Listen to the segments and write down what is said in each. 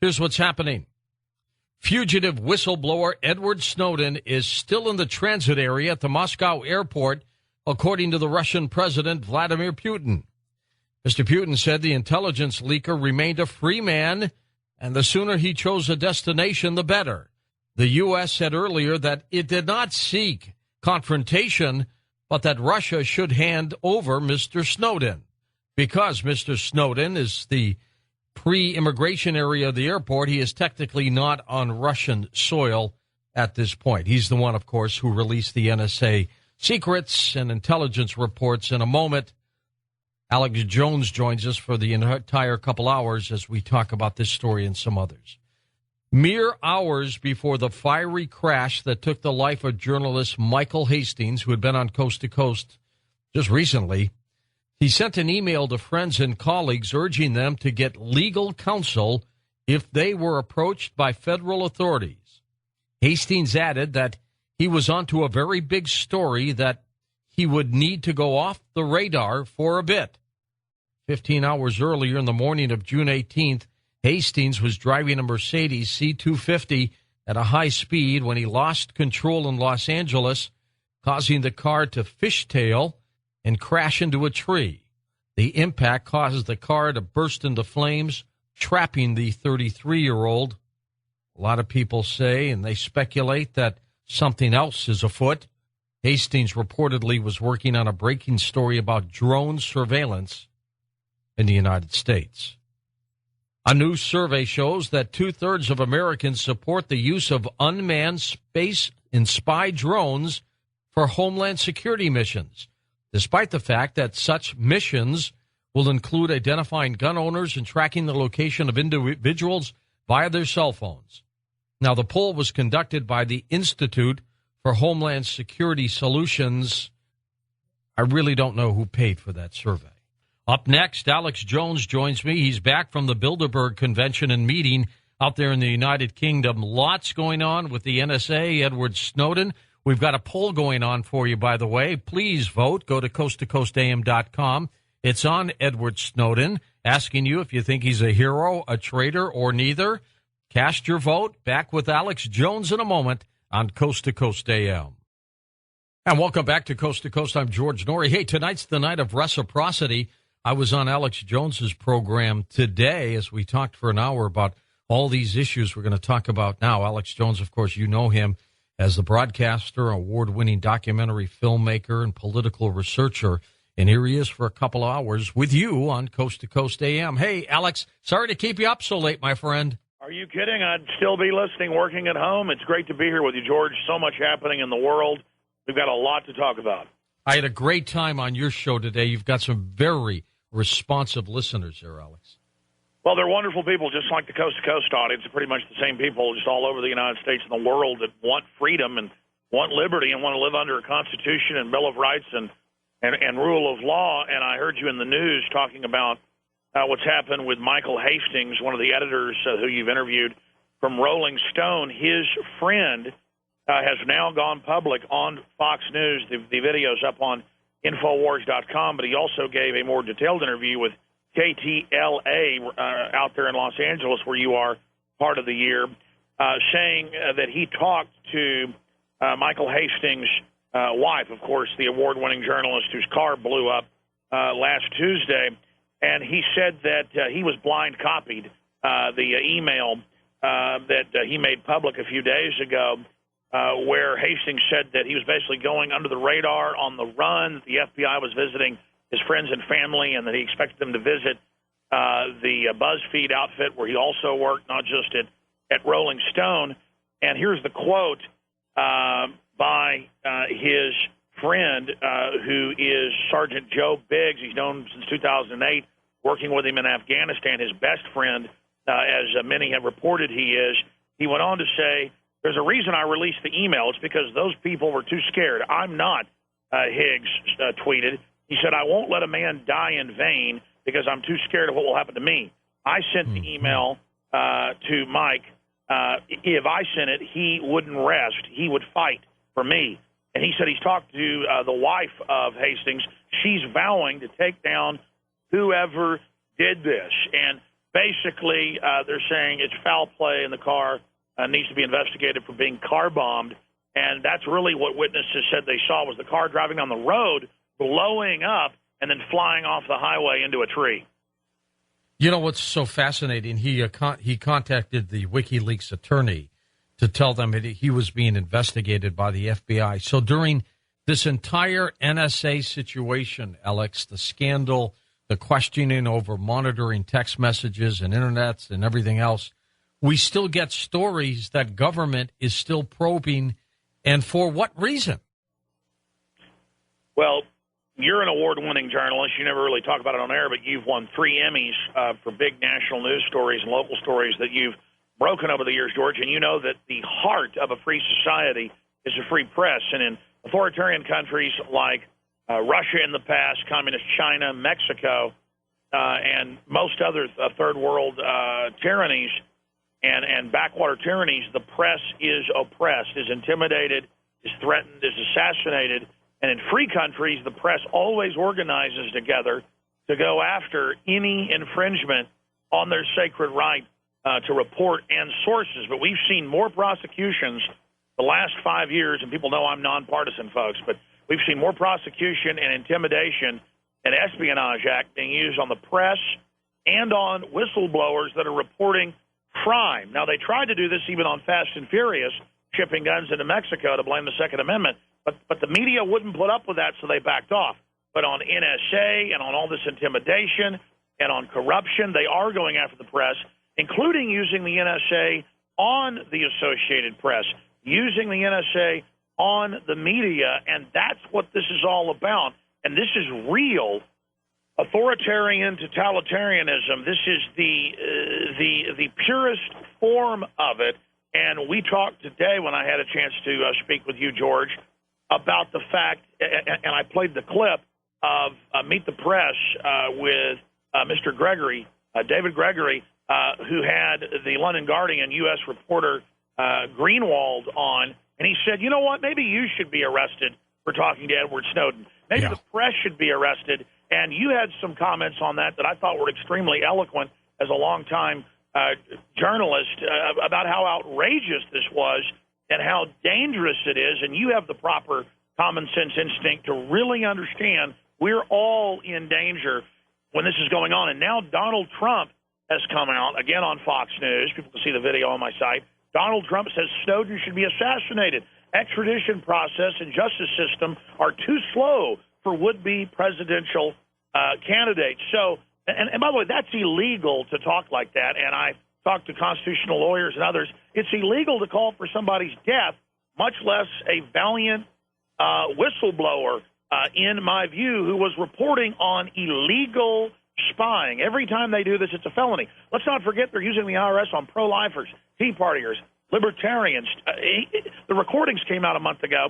Here's what's happening. Fugitive whistleblower Edward Snowden is still in the transit area at the Moscow airport, according to the Russian President Vladimir Putin. Mr. Putin said the intelligence leaker remained a free man, and the sooner he chose a destination, the better. The U.S. said earlier that it did not seek confrontation, but that Russia should hand over Mr. Snowden. Because Mr. Snowden is the pre-immigration area of the airport, he is technically not on Russian soil at this point. He's the one, of course, who released the NSA secrets and intelligence reports. In a moment, Alex Jones joins us for the entire couple hours as we talk about this story and some others. Mere hours before the fiery crash that took the life of journalist Michael Hastings, who had been on Coast to Coast just recently, he sent an email to friends and colleagues urging them to get legal counsel if they were approached by federal authorities. Hastings added that he was onto a very big story that he would need to go off the radar for a bit. 15 hours earlier in the morning of June 18th, Hastings was driving a Mercedes C250 at a high speed when he lost control in Los Angeles, causing the car to fishtail and crash into a tree. The impact caused the car to burst into flames, trapping the 33-year-old. A lot of people say, and they speculate, that something else is afoot. Hastings reportedly was working on a breaking story about drone surveillance in the United States. A new survey shows that 2/3 of Americans support the use of unmanned space and spy drones for homeland security missions, despite the fact that such missions will include identifying gun owners and tracking the location of individuals via their cell phones. Now, the poll was conducted by the Institute for Homeland Security Solutions. I really don't know who paid for that survey. Up next, Alex Jones joins me. He's back from the Bilderberg convention and meeting out there in the United Kingdom. Lots going on with the NSA, Edward Snowden. We've got a poll going on for you, by the way. Please vote. Go to coasttocoastam.com. It's on Edward Snowden, asking you if you think he's a hero, a traitor, or neither. Cast your vote. Back with Alex Jones in a moment on Coast to Coast AM. And welcome back to Coast to Coast. I'm George Norrie. Hey, tonight's the night of reciprocity. I was on Alex Jones's program today as we talked for an hour about all these issues we're going to talk about now. Alex Jones, of course, you know him as the broadcaster, award-winning documentary filmmaker, and political researcher. And here he is for a couple of hours with you on Coast to Coast AM. Hey, Alex, sorry to keep you up so late, my friend. Are you kidding? I'd still be listening, working at home. It's great to be here with you, George. So much happening in the world. We've got a lot to talk about. I had a great time on your show today. You've got some very responsive listeners there, Alex. Well, they're wonderful people, just like the Coast to Coast audience. Pretty much the same people just all over the United States and the world that want freedom and want liberty and want to live under a Constitution and Bill of Rights and rule of law. And I heard you in the news talking about what's happened with Michael Hastings, one of the editors who you've interviewed from Rolling Stone. His friend has now gone public on Fox News. The video's up on Infowars.com, but he also gave a more detailed interview with KTLA out there in Los Angeles, where you are part of the year, saying that he talked to Michael Hastings' wife, of course, the award-winning journalist whose car blew up last Tuesday, and he said that he was blind copied the email that he made public a few days ago, where Hastings said that he was basically going under the radar on the run, that the FBI was visiting his friends and family, and that he expected them to visit the BuzzFeed outfit where he also worked, not just at Rolling Stone. And here's the quote by his friend, who is Sergeant Joe Biggs. He's known since 2008, working with him in Afghanistan, his best friend, as many have reported he is. He went on to say, "There's a reason I released the email. It's because those people were too scared. I'm not," Higgs tweeted. He said, "I won't let a man die in vain because I'm too scared of what will happen to me. I sent the email to Mike. If I sent it, he wouldn't rest. He would fight for me." And he said he's talked to the wife of Hastings. She's vowing to take down whoever did this. And basically they're saying it's foul play and the car needs to be investigated for being car bombed. And that's really what witnesses said they saw was the car driving on the road, blowing up, and then flying off the highway into a tree. You know what's so fascinating? He contacted the WikiLeaks attorney to tell them that he was being investigated by the FBI. So during this entire NSA situation, Alex, the scandal, the questioning over monitoring text messages and internets and everything else, we still get stories that government is still probing. And for what reason? Well, you're an award-winning journalist. You never really talk about it on air, but you've won 3 Emmys for big national news stories and local stories that you've broken over the years, George. And you know that the heart of a free society is a free press. And in authoritarian countries like Russia in the past, communist China, Mexico, and most other third-world tyrannies and backwater tyrannies, the press is oppressed, is intimidated, is threatened, is assassinated. And in free countries, the press always organizes together to go after any infringement on their sacred right to report and sources. But we've seen more prosecutions the last 5 years, and people know I'm nonpartisan, folks, but we've seen more prosecution and intimidation and Espionage Act being used on the press and on whistleblowers that are reporting crime. Now, they tried to do this even on Fast and Furious, shipping guns into Mexico to blame the Second Amendment. But the media wouldn't put up with that, so they backed off. But on NSA and on all this intimidation and on corruption, they are going after the press, including using the NSA on the Associated Press, using the NSA on the media, and that's what this is all about. And this is real authoritarian totalitarianism. This is the purest form of it. And we talked today when I had a chance to speak with you, George, about the fact, and I played the clip of Meet the Press with Mr. Gregory, David Gregory, who had the London Guardian U.S. reporter Greenwald on, and he said, you know what, maybe you should be arrested for talking to Edward Snowden. Maybe the press should be arrested. And you had some comments on that I thought were extremely eloquent as a longtime journalist about how outrageous this was and how dangerous it is, and you have the proper common sense instinct to really understand we're all in danger when this is going on. And now Donald Trump has come out, again on Fox News. People can see the video on my site. Donald Trump says Snowden should be assassinated. Extradition process and justice system are too slow for would-be presidential candidates. So, and by the way, that's illegal to talk like that, and I talked to constitutional lawyers and others. It's illegal to call for somebody's death, much less a valiant whistleblower, in my view, who was reporting on illegal spying. Every time they do this, it's a felony. Let's not forget they're using the IRS on pro-lifers, Tea Partiers, libertarians. The recordings came out a month ago,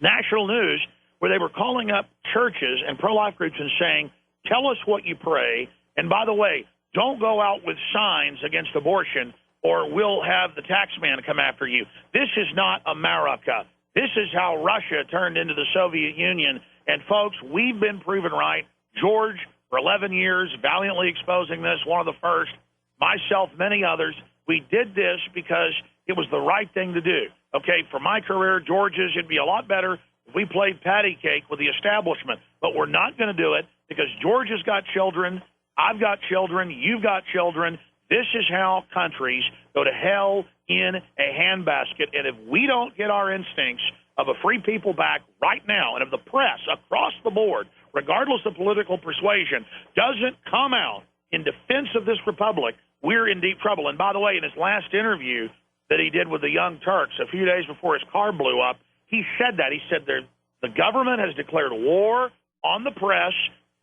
national news, where they were calling up churches and pro-life groups and saying, tell us what you pray, and by the way, don't go out with signs against abortion or we'll have the tax man come after you. This is not America. This is how Russia turned into the Soviet Union. And, folks, we've been proven right. George, for 11 years, valiantly exposing this, one of the first, myself, many others. We did this because it was the right thing to do. Okay, for my career, George's, it'd be a lot better if we played patty cake with the establishment. But we're not going to do it because George has got children, I've got children, you've got children. This is how countries go to hell in a handbasket. And if we don't get our instincts of a free people back right now, and if the press across the board, regardless of political persuasion, doesn't come out in defense of this republic, we're in deep trouble. And by the way, in his last interview that he did with the Young Turks a few days before his car blew up, he said that. He said the government has declared war on the press.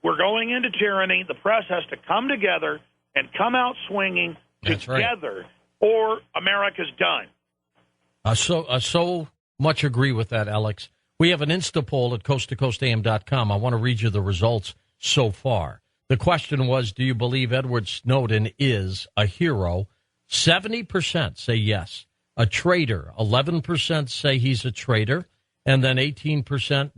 We're going into tyranny. The press has to come together and come out swinging together, or America's done. So much agree with that, Alex. We have an Insta poll at coasttocoastam.com. I want to read you the results so far. The question was, do you believe Edward Snowden is a hero? 70% say yes. A traitor, 11% say he's a traitor. And then 18%,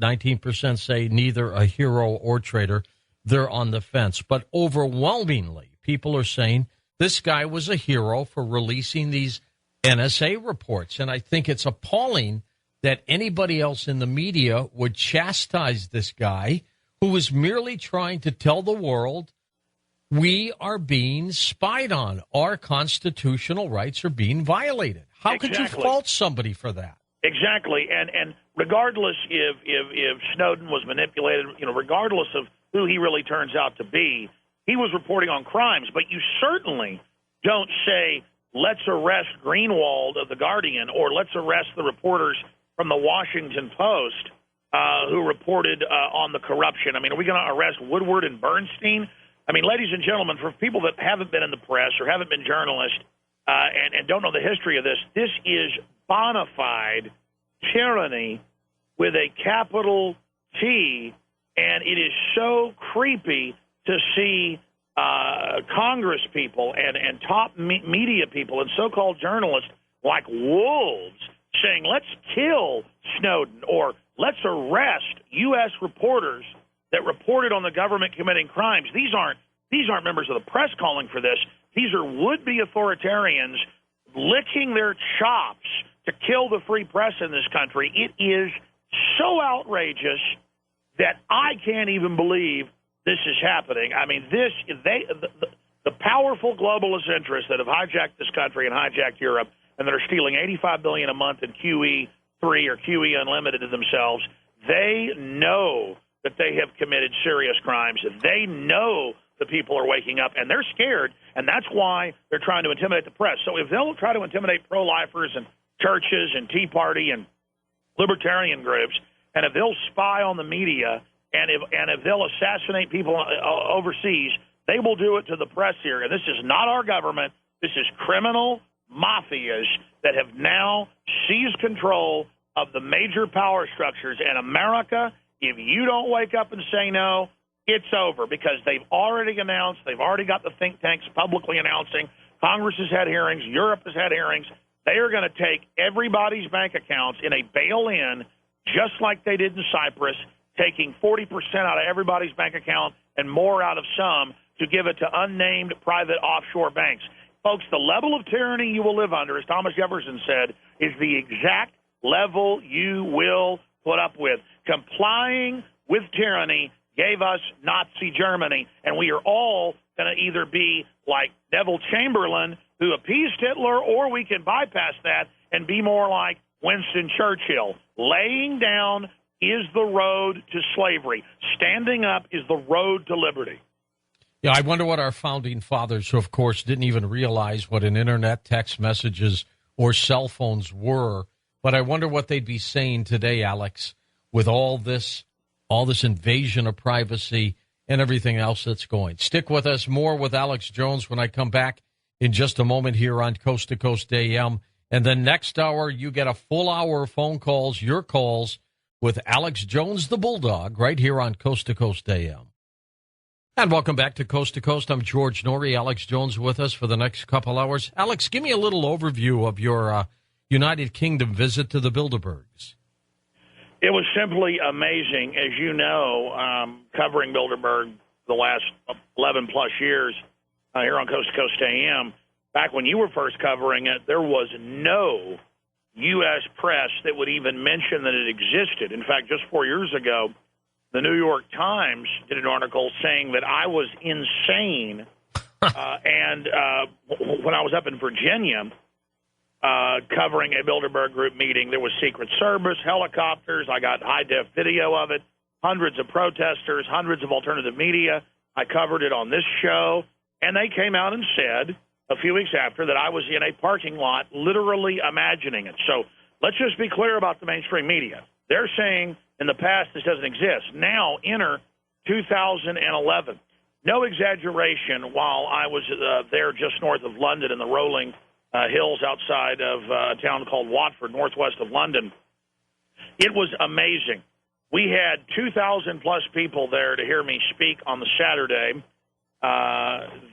19% say neither a hero or traitor. They're on the fence. But overwhelmingly, people are saying this guy was a hero for releasing these NSA reports. And I think it's appalling that anybody else in the media would chastise this guy who was merely trying to tell the world we are being spied on. Our constitutional rights are being violated. How could you fault somebody for that? Exactly. And regardless if Snowden was manipulated, regardless of who he really turns out to be, he was reporting on crimes. But you certainly don't say, let's arrest Greenwald of The Guardian, or let's arrest the reporters from the Washington Post who reported on the corruption. I mean, are we going to arrest Woodward and Bernstein? I mean, ladies and gentlemen, for people that haven't been in the press or haven't been journalists and don't know the history of this, this is bona fide tyranny with a capital T, and it is so creepy to see Congress people and top media people and so-called journalists like wolves saying, let's kill Snowden, or let's arrest U.S. reporters that reported on the government committing crimes. These aren't members of the press calling for this. These are would-be authoritarians licking their chops to kill the free press in this country. It is so outrageous that I can't even believe this is happening. I mean, the powerful globalist interests that have hijacked this country and hijacked Europe, and that are stealing $85 billion a month in QE3 or QE Unlimited to themselves, they know that they have committed serious crimes. They know the people are waking up, and they're scared, and that's why they're trying to intimidate the press. So if they'll try to intimidate pro-lifers and churches and Tea Party and libertarian groups, and if they'll spy on the media, and if they'll assassinate people overseas, they will do it to the press here. And this is not our government. This is criminal mafias that have now seized control of the major power structures. And America, if you don't wake up and say no, it's over, because they've already announced, they've already got the think tanks publicly announcing, Congress has had hearings, Europe has had hearings. They are going to take everybody's bank accounts in a bail-in, just like they did in Cyprus, taking 40% out of everybody's bank account and more out of some to give it to unnamed private offshore banks. Folks, the level of tyranny you will live under, as Thomas Jefferson said, is the exact level you will put up with. Complying with tyranny gave us Nazi Germany, and we are all going to either be like Neville Chamberlain, who appeased Hitler, or we can bypass that and be more like Winston Churchill. Laying down is the road to slavery. Standing up is the road to liberty. Yeah, I wonder what our founding fathers, who, of course, didn't even realize what an internet, text messages, or cell phones were, but I wonder what they'd be saying today, Alex, with all this invasion of privacy and everything else that's going. Stick with us. More with Alex Jones when I come back in just a moment here on Coast to Coast AM. And then next hour, you get a full hour of phone calls, your calls, with Alex Jones, the Bulldog, right here on Coast to Coast AM. And welcome back to Coast. I'm George Norrie. Alex Jones with us for the next couple hours. Alex, give me a little overview of your United Kingdom visit to the Bilderbergs. It was simply amazing. As you know, covering Bilderberg the last 11-plus years here on Coast to Coast AM, back when you were first covering it, there was no U.S. press that would even mention that it existed. In fact, just 4 years ago, the New York Times did an article saying that I was insane. And when I was up in Virginia covering a Bilderberg group meeting, there was Secret Service, helicopters. I got high-def video of it, hundreds of protesters, hundreds of alternative media. I covered it on this show. And they came out and said a few weeks after that I was in a parking lot literally imagining it. So let's just be clear about the mainstream media. They're saying in the past this doesn't exist. Now enter 2011. No exaggeration, while I was there just north of London in the rolling hills outside of a town called Watford, northwest of London, it was amazing. We had 2,000-plus people there to hear me speak on the Saturday.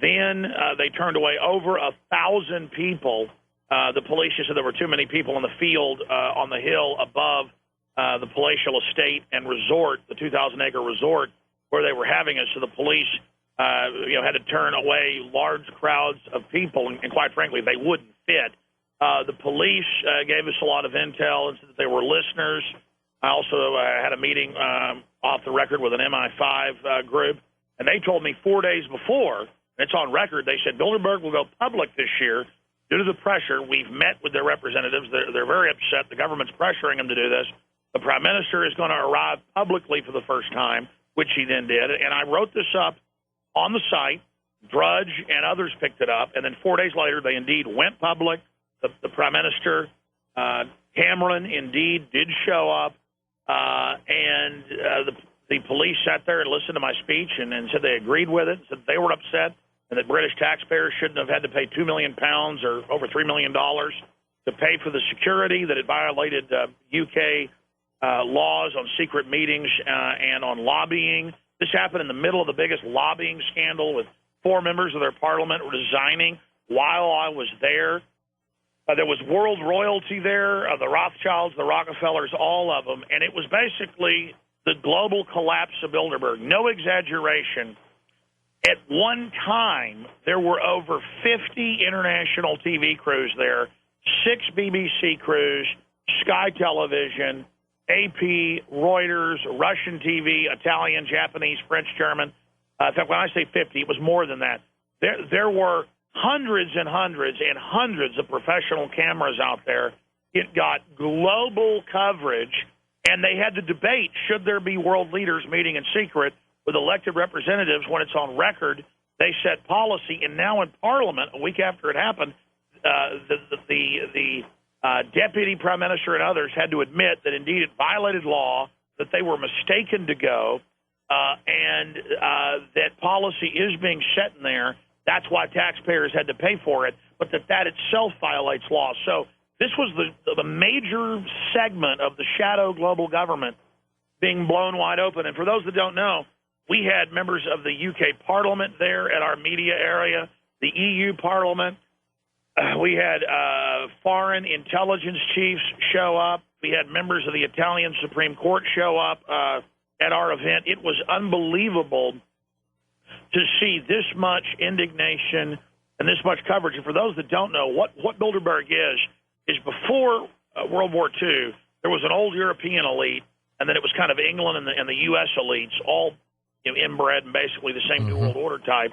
Then they turned away over 1,000 people. The police just said there were too many people in the field on the hill above the palatial estate and resort, the 2,000-acre resort where they were having it. So the police had to turn away large crowds of people, and quite frankly, they wouldn't fit. The police gave us a lot of intel and said that they were listeners. I also had a meeting off the record with an MI5 group, and they told me 4 days before, and it's on record, they said Bilderberg will go public this year due to the pressure. We've met with their representatives. They're very upset. The government's pressuring them to do this. The prime minister is going to arrive publicly for the first time, which he then did, and I wrote this up on the site. Drudge and others picked it up, and then 4 days later, they indeed went public. The prime minister, Cameron, indeed did show up, and the police sat there and listened to my speech and said they agreed with it, said they were upset, and that British taxpayers shouldn't have had to pay £2 million or over $3 million to pay for the security, that it violated UK laws on secret meetings and on lobbying. This happened in the middle of the biggest lobbying scandal, with 4 members of their parliament resigning while I was there. There was world royalty there, the Rothschilds, the Rockefellers, all of them, and it was basically the global collapse of Bilderberg. No exaggeration. At one time, there were over 50 international TV crews there, 6 BBC crews, Sky Television, AP, Reuters, Russian TV, Italian, Japanese, French, German. In fact, when I say 50, it was more than that. There were hundreds and hundreds and hundreds of professional cameras out there. It got global coverage, and they had to debate, should there be world leaders meeting in secret with elected representatives when it's on record? They set policy, and now in Parliament, a week after it happened, the deputy prime minister and others had to admit that indeed it violated law, that they were mistaken to go, and that policy is being set in there. That's why taxpayers had to pay for it, but that itself violates law. So this was the major segment of the shadow global government being blown wide open. And for those that don't know, we had members of the UK Parliament there at our media area, the EU Parliament. We had foreign intelligence chiefs show up. We had members of the Italian Supreme Court show up at our event. It was unbelievable to see this much indignation and this much coverage. And for those that don't know, what Bilderberg is before World War II, there was an old European elite, and then it was kind of England and the U.S. elites, all inbred and basically the same New World Order type.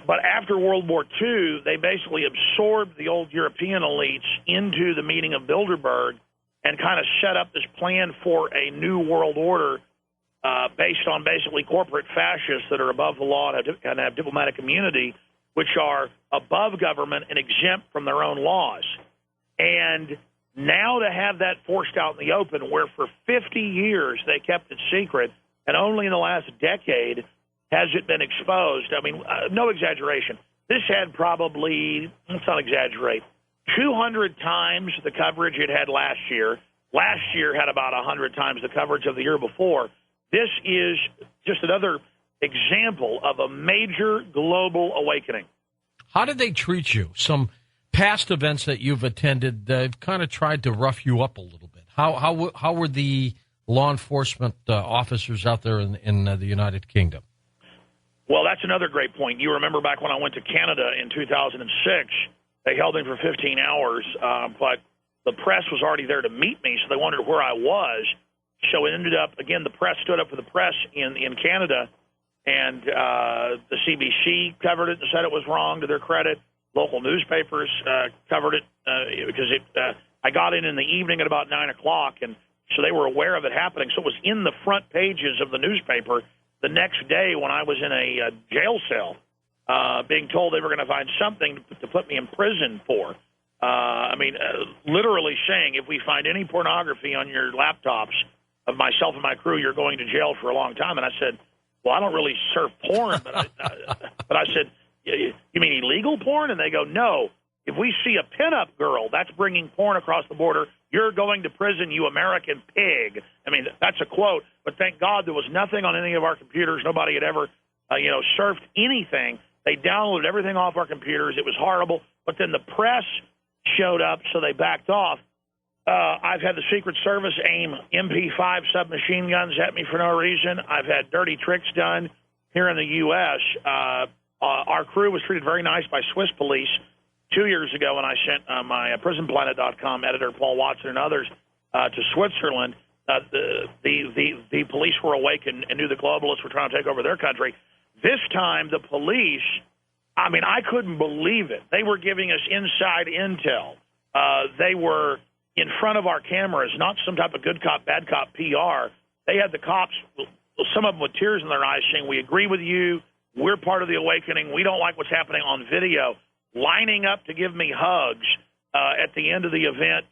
But after World War II, they basically absorbed the old European elites into the meeting of Bilderberg and kind of set up this plan for a new world order based on basically corporate fascists that are above the law and have diplomatic immunity, which are above government and exempt from their own laws. And now to have that forced out in the open, where for 50 years they kept it secret, and only in the last decade has it been exposed. I mean, no exaggeration. This had probably, let's not exaggerate, 200 times the coverage it had last year. Last year had about 100 times the coverage of the year before. This is just another example of a major global awakening. How did they treat you? Some past events that you've attended, they've kind of tried to rough you up a little bit. How were the law enforcement officers out there in the United Kingdom? Well, that's another great point. You remember back when I went to Canada in 2006, they held me for 15 hours, but the press was already there to meet me, so they wondered where I was. So it ended up, again, the press stood up for the press in Canada, and the CBC covered it and said it was wrong to their credit. Local newspapers covered it because I got in the evening at about 9 o'clock, and so they were aware of it happening. So it was in the front pages of the newspaper the next day when I was in a jail cell, being told they were going to find something to put me in prison for. Literally saying, if we find any pornography on your laptops of myself and my crew, you're going to jail for a long time. And I said, well, I don't really surf porn, but I said, you mean illegal porn? And they go, no. If we see a pinup girl, that's bringing porn across the border. You're going to prison, you American pig. I mean, that's a quote, but thank God there was nothing on any of our computers. Nobody had ever, surfed anything. They downloaded everything off our computers. It was horrible. But then the press showed up, so they backed off. I've had the Secret Service aim MP5 submachine guns at me for no reason. I've had dirty tricks done. here in the U.S. Our crew was treated very nice by Swiss police 2 years ago when I sent my PrisonPlanet.com editor, Paul Watson, and others to Switzerland. The police were awake and knew the globalists were trying to take over their country. This time, the police, I mean, I couldn't believe it. They were giving us inside intel. They were in front of our cameras, not some type of good cop, bad cop PR. They had the cops, some of them with tears in their eyes, saying, we agree with you. We're part of the awakening. We don't like what's happening on video, lining up to give me hugs at the end of the event.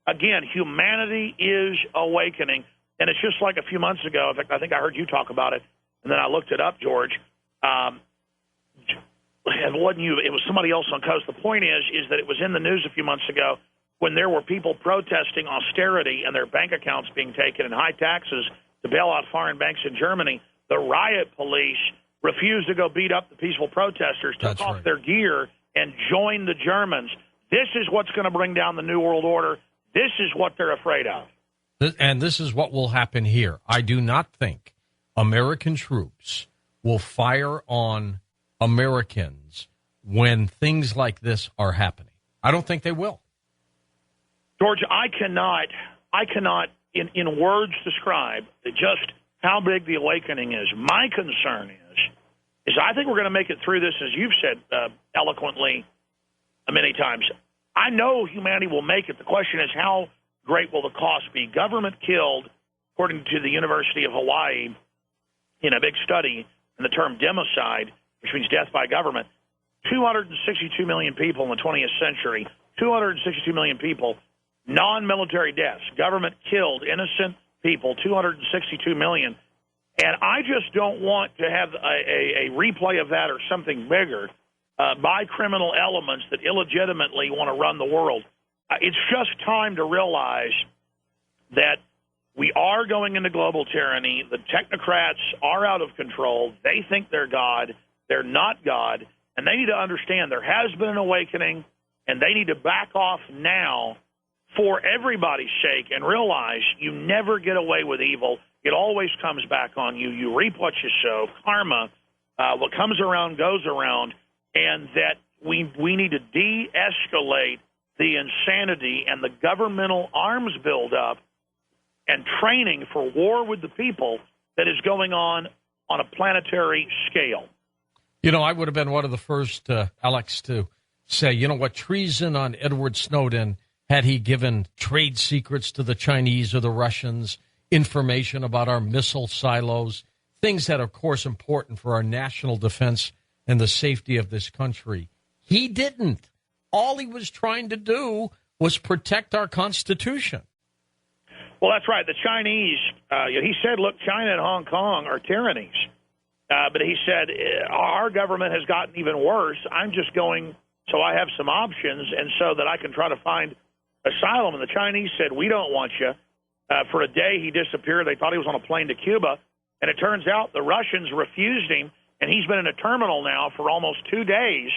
Again, humanity is awakening, and it's just like a few months ago. In fact, I think I heard you talk about it, and then I looked it up, George. It wasn't you. It was somebody else on Coast. The point is that it was in the news a few months ago when there were people protesting austerity and their bank accounts being taken and high taxes to bail out foreign banks in Germany. The riot police refused to go beat up the peaceful protesters, took off their gear, and joined the Germans. This is what's going to bring down the New World Order. This is what they're afraid of. And this is what will happen here. I do not think American troops will fire on Americans when things like this are happening. I don't think they will. George, I cannot in words describe just how big the awakening is. My concern is I think we're going to make it through this, as you've said eloquently many times. I know humanity will make it. The question is, how great will the cost be? Government killed, according to the University of Hawaii, in a big study, in the term democide, which means death by government, 262 million people in the 20th century, 262 million people, non-military deaths. Government killed innocent people, 262 million. And I just don't want to have a replay of that or something bigger by criminal elements that illegitimately want to run the world. It's just time to realize that we are going into global tyranny. The technocrats are out of control. They think they're God. They're not God. And they need to understand there has been an awakening, and they need to back off now for everybody's sake and realize you never get away with evil. It always comes back on you. You reap what you sow. Karma, what comes around goes around, and that we need to de-escalate the insanity and the governmental arms buildup and training for war with the people that is going on a planetary scale. You know, I would have been one of the first, Alex, to say, you know what, treason on Edward Snowden, had he given trade secrets to the Chinese or the Russians, information about our missile silos, things that are, of course, important for our national defense and the safety of this country. He didn't. All he was trying to do was protect our Constitution. Well, that's right. The Chinese, he said, look, China and Hong Kong are tyrannies. But he said, our government has gotten even worse. I'm just going so I have some options and so that I can try to find asylum. And the Chinese said, we don't want you. For a day, he disappeared. They thought he was on a plane to Cuba. And it turns out the Russians refused him, and he's been in a terminal now for almost 2 days.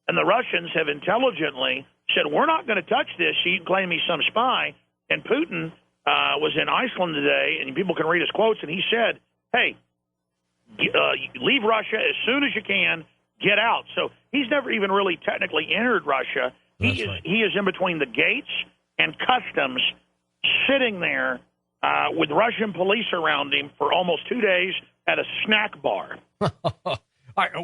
And the Russians have intelligently said, we're not going to touch this. You can claim he's some spy. And Putin was in Iceland today, and people can read his quotes, and he said, hey, leave Russia as soon as you can, get out. So he's never even really technically entered Russia. He is in between the gates and customs, sitting there with Russian police around him for almost 2 days at a snack bar.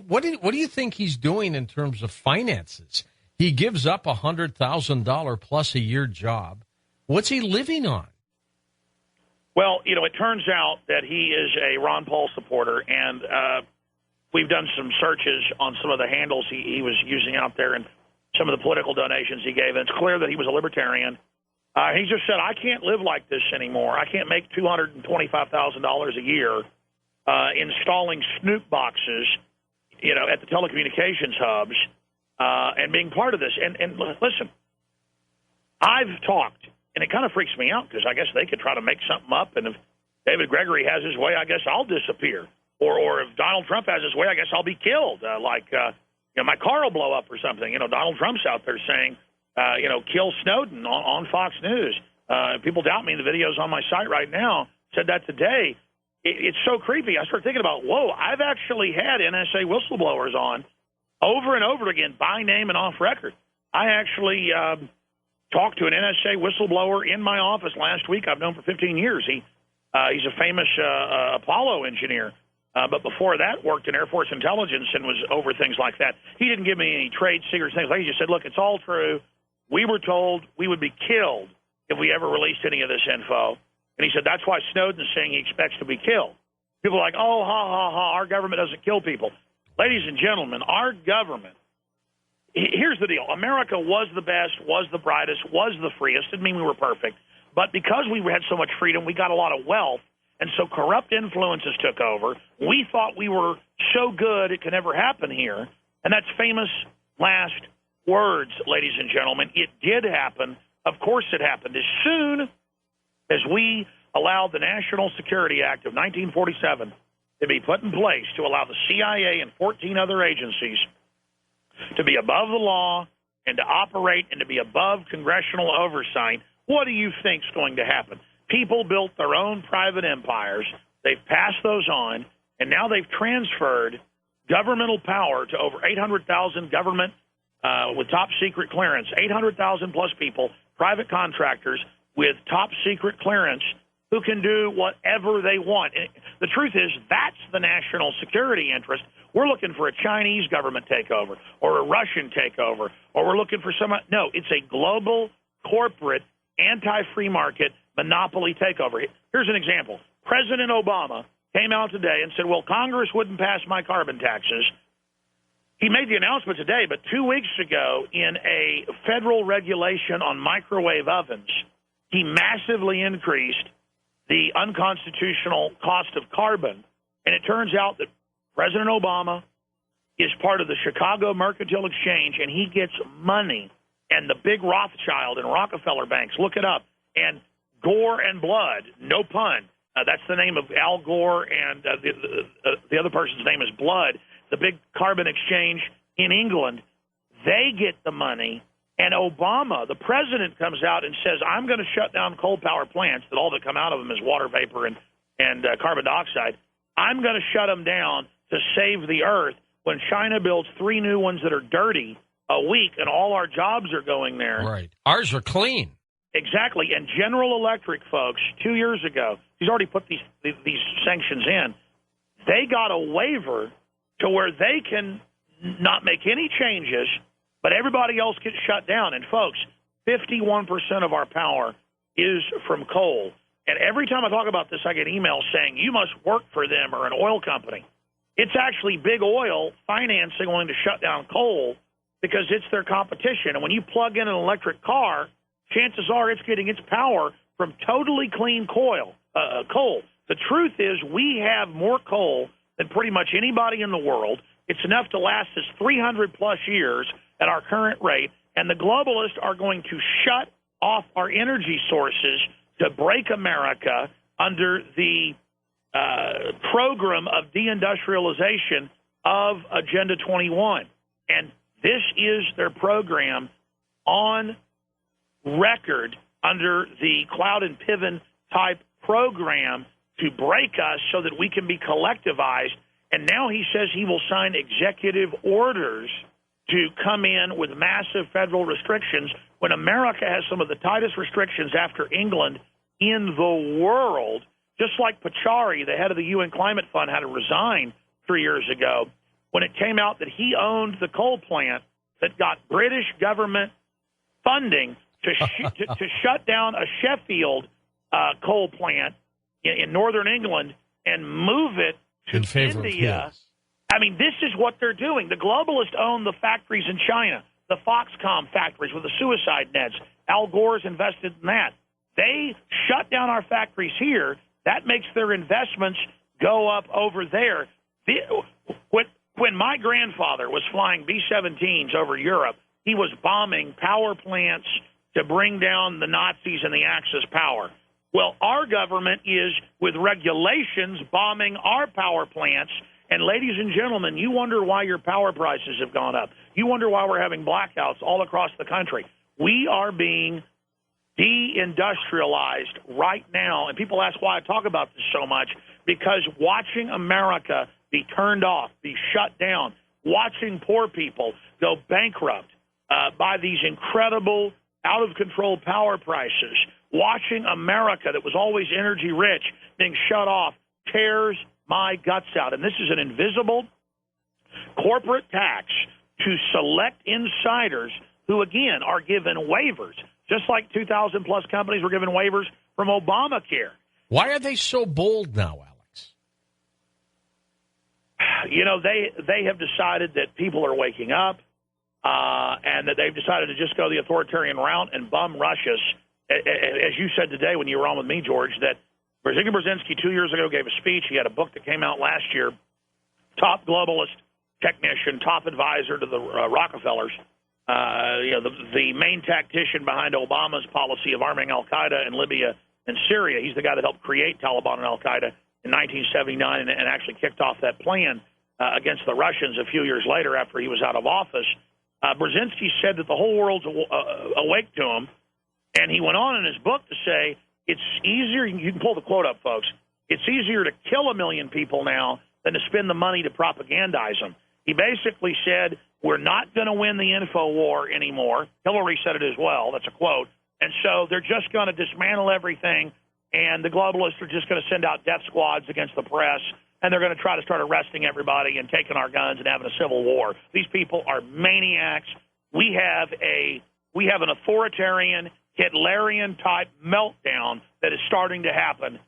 What do you think he's doing in terms of finances? He gives up $100,000 plus a year job. What's he living on? Well, you know, it turns out that he is a Ron Paul supporter, and we've done some searches on some of the handles he was using out there and some of the political donations he gave, and it's clear that he was a libertarian. He just said, I can't live like this anymore. I can't make $225,000 a year installing snoop boxes, you know, at the telecommunications hubs and being part of this. And listen, I've talked, and it kind of freaks me out because I guess they could try to make something up, and if David Gregory has his way, I guess I'll disappear. Or if Donald Trump has his way, I guess I'll be killed. You know, my car will blow up or something. You know, Donald Trump's out there saying, you know, kill Snowden on Fox News. People doubt me. The video's on my site right now. Said that today. it's so creepy. I started thinking about, whoa, I've actually had NSA whistleblowers on over and over again by name and off record. I actually talked to an NSA whistleblower in my office last week. I've known for 15 years. He's a famous Apollo engineer, but before that worked in Air Force intelligence and was over things like that. He didn't give me any trade secrets, things like that. He just said, look, it's all true. We were told we would be killed if we ever released any of this info. And he said, that's why Snowden's saying he expects to be killed. People are like, oh, ha, ha, ha, our government doesn't kill people. Ladies and gentlemen, our government, here's the deal. America was the best, was the brightest, was the freest. Didn't mean we were perfect. But because we had so much freedom, we got a lot of wealth. And so corrupt influences took over. We thought we were so good it could never happen here. And that's famous last words, ladies and gentlemen. It did happen. Of course it happened. As soon as we allowed the National Security Act of 1947 to be put in place to allow the CIA and 14 other agencies to be above the law and to operate and to be above congressional oversight, what do you think's going to happen? People built their own private empires. They've passed those on, and now they've transferred governmental power to over 800,000 government with top-secret clearance, 800,000 plus people, private contractors with top-secret clearance who can do whatever they want. And the truth is, that's the national security interest. We're looking for a Chinese government takeover or a Russian takeover, or we're looking for some. No, it's a global, corporate, anti-free market monopoly takeover. Here's an example. President Obama came out today and said, well, Congress wouldn't pass my carbon taxes. He made the announcement today, but 2 weeks ago in a federal regulation on microwave ovens, he massively increased the unconstitutional cost of carbon. And it turns out that President Obama is part of the Chicago Mercantile Exchange, and he gets money. And the big Rothschild and Rockefeller banks, look it up. And Gore and Blood, no pun. That's the name of Al Gore, and the other person's name is Blood. The big carbon exchange in England, they get the money. And Obama, the president, comes out and says, I'm going to shut down coal power plants, that all that come out of them is water vapor and carbon dioxide. I'm going to shut them down to save the earth when China builds 3 new ones that are dirty a week, and all our jobs are going there. Right. Ours are clean. Exactly. And General Electric, folks, 2 years ago, he's already put these sanctions in. They got a waiver to where they can not make any changes, but everybody else gets shut down. And, folks, 51% of our power is from coal. And every time I talk about this, I get emails saying, you must work for them or an oil company. It's actually big oil financing wanting to shut down coal because it's their competition. And when you plug in an electric car, chances are it's getting its power from totally clean coal. The truth is we have more coal than pretty much anybody in the world. It's enough to last us 300-plus years at our current rate, and the globalists are going to shut off our energy sources to break America under the program of deindustrialization of Agenda 21. And this is their program on record under the Cloud and Piven type program to break us so that we can be collectivized. And now he says he will sign executive orders to come in with massive federal restrictions when America has some of the tightest restrictions after England in the world. Just like Pachauri, the head of the UN Climate Fund, had to resign 3 years ago when it came out that he owned the coal plant that got British government funding to shut down a Sheffield coal plant in northern England and move it to India. I mean, this is what they're doing. The globalists own the factories in China, the Foxconn factories with the suicide nets. Al Gore's invested in that. They shut down our factories here. That makes their investments go up over there. When my grandfather was flying B-17s over Europe, he was bombing power plants to bring down the Nazis and the Axis power. Well, our government is, with regulations, bombing our power plants. And ladies and gentlemen, you wonder why your power prices have gone up. You wonder why we're having blackouts all across the country. We are being deindustrialized right now. And people ask why I talk about this so much, because watching America be turned off, be shut down, watching poor people go bankrupt by these incredible, out-of-control power prices, watching America that was always energy-rich being shut off tears my guts out. And this is an invisible corporate tax to select insiders who, again, are given waivers, just like 2,000-plus companies were given waivers from Obamacare. Why are they so bold now, Alex? You know, they have decided that people are waking up and that they've decided to just go the authoritarian route and bum rush us. As you said today when you were on with me, George, that Brzezinski 2 years ago gave a speech. He had a book that came out last year, top globalist technician, top advisor to the Rockefellers, the main tactician behind Obama's policy of arming al-Qaeda in Libya and Syria. He's the guy that helped create Taliban and al-Qaeda in 1979 and actually kicked off that plan against the Russians a few years later after he was out of office. Brzezinski said that the whole world's awake to him, and he went on in his book to say it's easier, you can pull the quote up, folks, it's easier to kill 1 million people now than to spend the money to propagandize them. He basically said, we're not going to win the info war anymore. Hillary said it as well. That's a quote. And so they're just going to dismantle everything, and the globalists are just going to send out death squads against the press, and they're going to try to start arresting everybody and taking our guns and having a civil war. These people are maniacs. We have an authoritarian, Hitlerian-type meltdown that is starting to happen.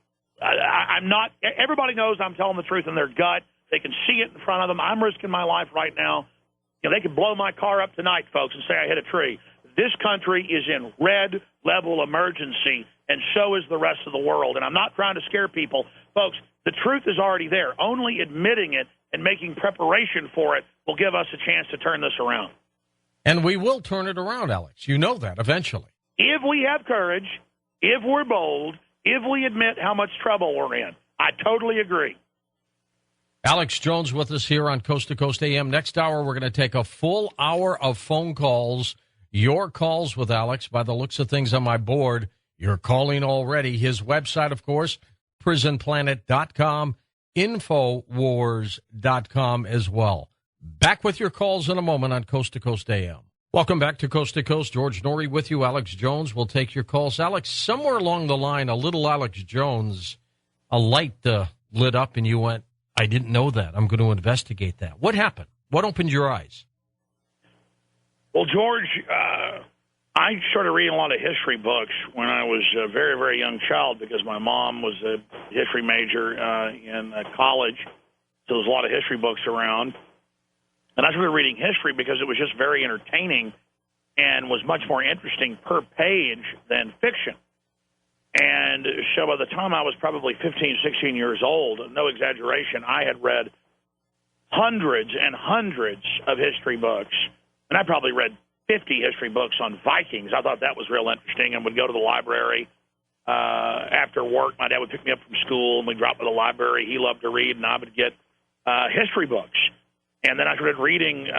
Everybody knows I'm telling the truth in their gut. They can see it in front of them. I'm risking my life right now. You know, they could blow my car up tonight, folks, and say I hit a tree. This country is in red level emergency, and so is the rest of the world. And I'm not trying to scare people. Folks, the truth is already there. Only admitting it and making preparation for it will give us a chance to turn this around. And we will turn it around, Alex. You know that eventually. If we have courage, if we're bold, if we admit how much trouble we're in. I totally agree. Alex Jones with us here on Coast to Coast AM. Next hour, we're going to take a full hour of phone calls. Your calls with Alex. By the looks of things on my board, you're calling already. His website, of course, prisonplanet.com, Infowars.com as well. Back with your calls in a moment on Coast to Coast AM. Welcome back to Coast. George Norrie with you. Alex Jones will take your calls. Alex, somewhere along the line, a little Alex Jones, a light lit up and you went, I didn't know that. I'm going to investigate that. What happened? What opened your eyes? Well, George, I started reading a lot of history books when I was a very, very young child because my mom was a history major in college. So there was a lot of history books around. And I started reading history because it was just very entertaining and was much more interesting per page than fiction. And so by the time I was probably 15, 16 years old, no exaggeration, I had read hundreds and hundreds of history books. And I probably read 50 history books on Vikings. I thought that was real interesting and would go to the library after work. My dad would pick me up from school and we'd drop to the library. He loved to read, and I would get history books. And then I started reading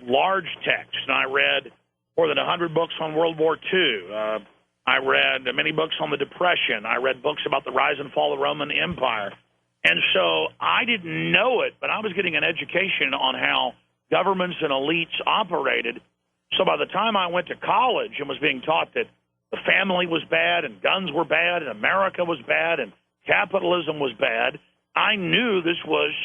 large text, and I read more than 100 books on World War II. I read many books on the Depression. I read books about the rise and fall of the Roman Empire. And so I didn't know it, but I was getting an education on how governments and elites operated. So by the time I went to college and was being taught that the family was bad and guns were bad and America was bad and capitalism was bad, I knew this was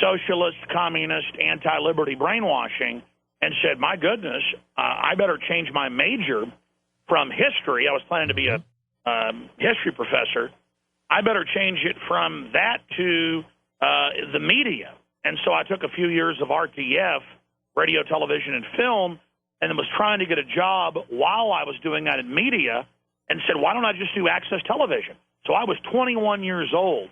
socialist, communist, anti-liberty brainwashing, and said, my goodness, I better change my major from history. I was planning to be a history professor. I better change it from that to the media. And so I took a few years of RTF, radio, television, and film, and was trying to get a job while I was doing that in media, and said, why don't I just do access television? So I was 21 years old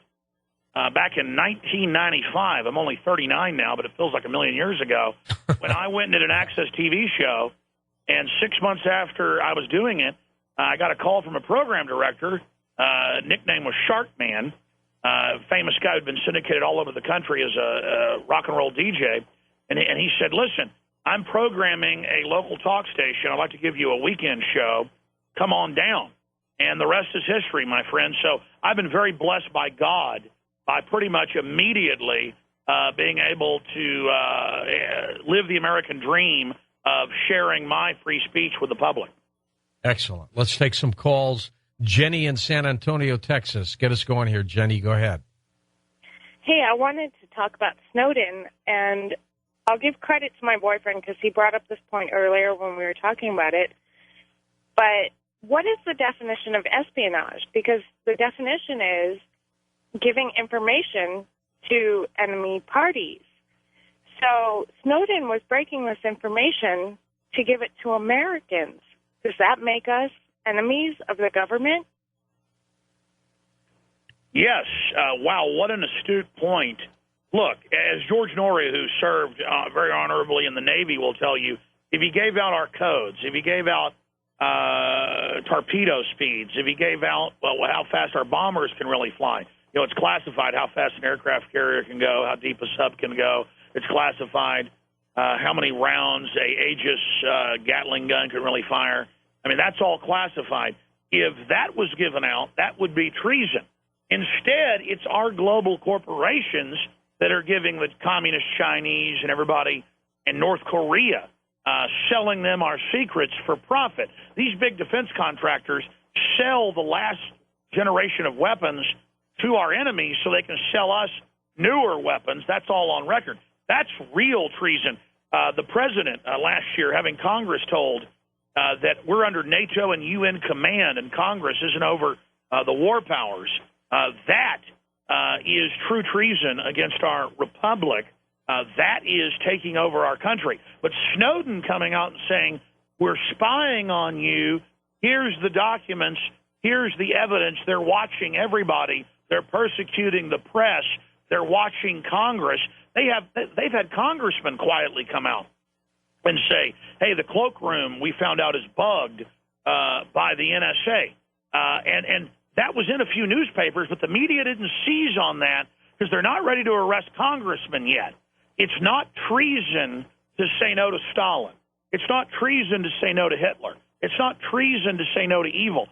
back in 1995. I'm only 39 now, but it feels like a million years ago, when I went and did an access TV show. And 6 months after I was doing it, I got a call from a program director. Nickname was Sharkman, famous guy who'd been syndicated all over the country as a rock and roll DJ. And he said, listen, I'm programming a local talk station. I'd like to give you a weekend show. come on down. And the rest is history, my friend. So I've been very blessed by God by pretty much immediately being able to live the American dream of sharing my free speech with the public. Excellent. Let's take some calls. Jenny in San Antonio, Texas. Get us going here, Jenny. Go ahead. Hey, I wanted to talk about Snowden, and I'll give credit to my boyfriend because he brought up this point earlier when we were talking about it. But what is the definition of espionage? Because the definition is giving information to enemy parties. So Snowden was breaking this information to give it to Americans. Does that make us enemies of the government? Yes. Wow, what an astute point. Look, as George Noria, who served very honorably in the Navy, will tell you, if he gave out our codes, if he gave out torpedo speeds, if he gave out how fast our bombers can really fly, it's classified how fast an aircraft carrier can go, how deep a sub can go. It's classified how many rounds a Aegis Gatling gun can really fire. I mean, that's all classified. If that was given out, that would be treason. Instead, it's our global corporations that are giving the communist Chinese and everybody in North Korea, selling them our secrets for profit. These big defense contractors sell the last generation of weapons to our enemies so they can sell us newer weapons. That's all on record. That's real treason. The president last year having Congress told that we're under NATO and UN command and Congress isn't over the war powers. That is true treason against our republic. That is taking over our country. But Snowden coming out and saying, we're spying on you, here's the documents, here's the evidence, they're watching everybody, they're persecuting the press, they're watching Congress. They've had congressmen quietly come out and say, hey, the cloakroom we found out is bugged by the NSA. And that was in a few newspapers, but the media didn't seize on that because they're not ready to arrest congressmen yet. It's not treason to say no to Stalin. It's not treason to say no to Hitler. It's not treason to say no to evil.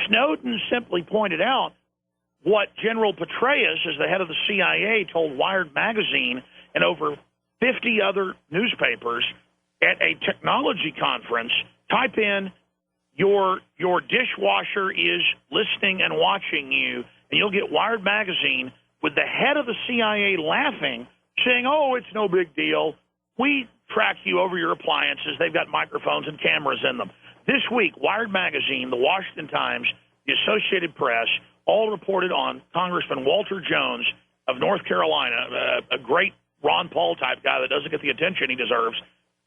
Snowden simply pointed out what General Petraeus, as the head of the CIA, told Wired magazine and over 50 other newspapers at a technology conference. Type in, your dishwasher is listening and watching you, and you'll get Wired magazine with the head of the CIA laughing, saying, oh, it's no big deal. We track you over your appliances. They've got microphones and cameras in them. This week, Wired magazine, the Washington Times, the Associated Press, all reported on Congressman Walter Jones of North Carolina, a great Ron Paul type guy that doesn't get the attention he deserves.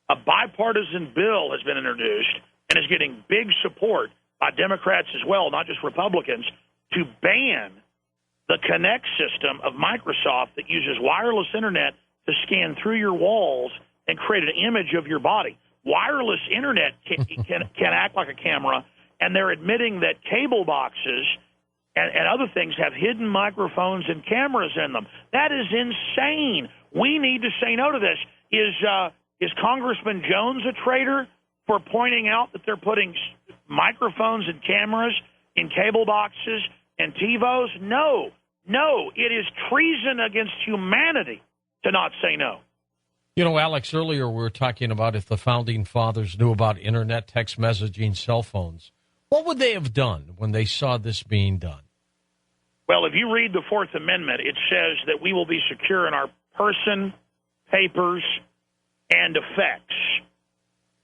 A bipartisan bill has been introduced and is getting big support by Democrats as well, not just Republicans, to ban the Kinect system of Microsoft that uses wireless internet to scan through your walls and create an image of your body. Wireless internet can act like a camera, and they're admitting that cable boxes and other things have hidden microphones and cameras in them. That is insane. We need to say no to this. Is Congressman Jones a traitor for pointing out that they're putting microphones and cameras in cable boxes and TiVos? No. It is treason against humanity to not say no. You know, Alex, earlier we were talking about if the Founding Fathers knew about Internet, text messaging, cell phones. What would they have done when they saw this being done? Well, if you read the Fourth Amendment, it says that we will be secure in our person, papers, and effects.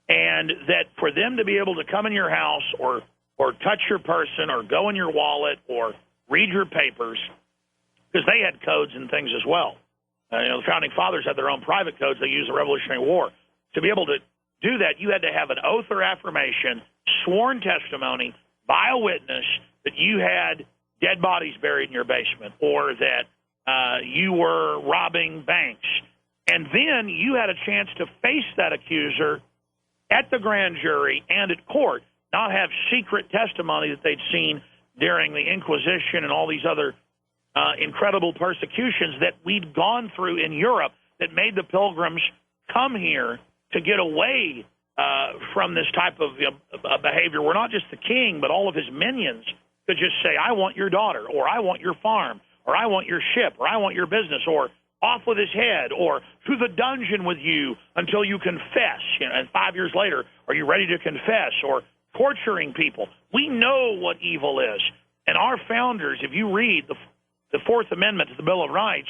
And that for them to be able to come in your house or touch your person or go in your wallet or read your papers, because they had codes and things as well. The Founding Fathers had their own private codes they used in the Revolutionary War. To be able to do that, you had to have an oath or affirmation, sworn testimony by a witness that you had dead bodies buried in your basement or that you were robbing banks. And then you had a chance to face that accuser at the grand jury and at court, not have secret testimony that they'd seen during the Inquisition and all these other incredible persecutions that we'd gone through in Europe that made the pilgrims come here to get away from this type of behavior, where not just the king, but all of his minions could just say, I want your daughter, or I want your farm, or I want your ship, or I want your business, or off with his head, or to the dungeon with you until you confess. And 5 years later, are you ready to confess? Or torturing people. We know what evil is. And our founders, if you read the Fourth Amendment to the Bill of Rights,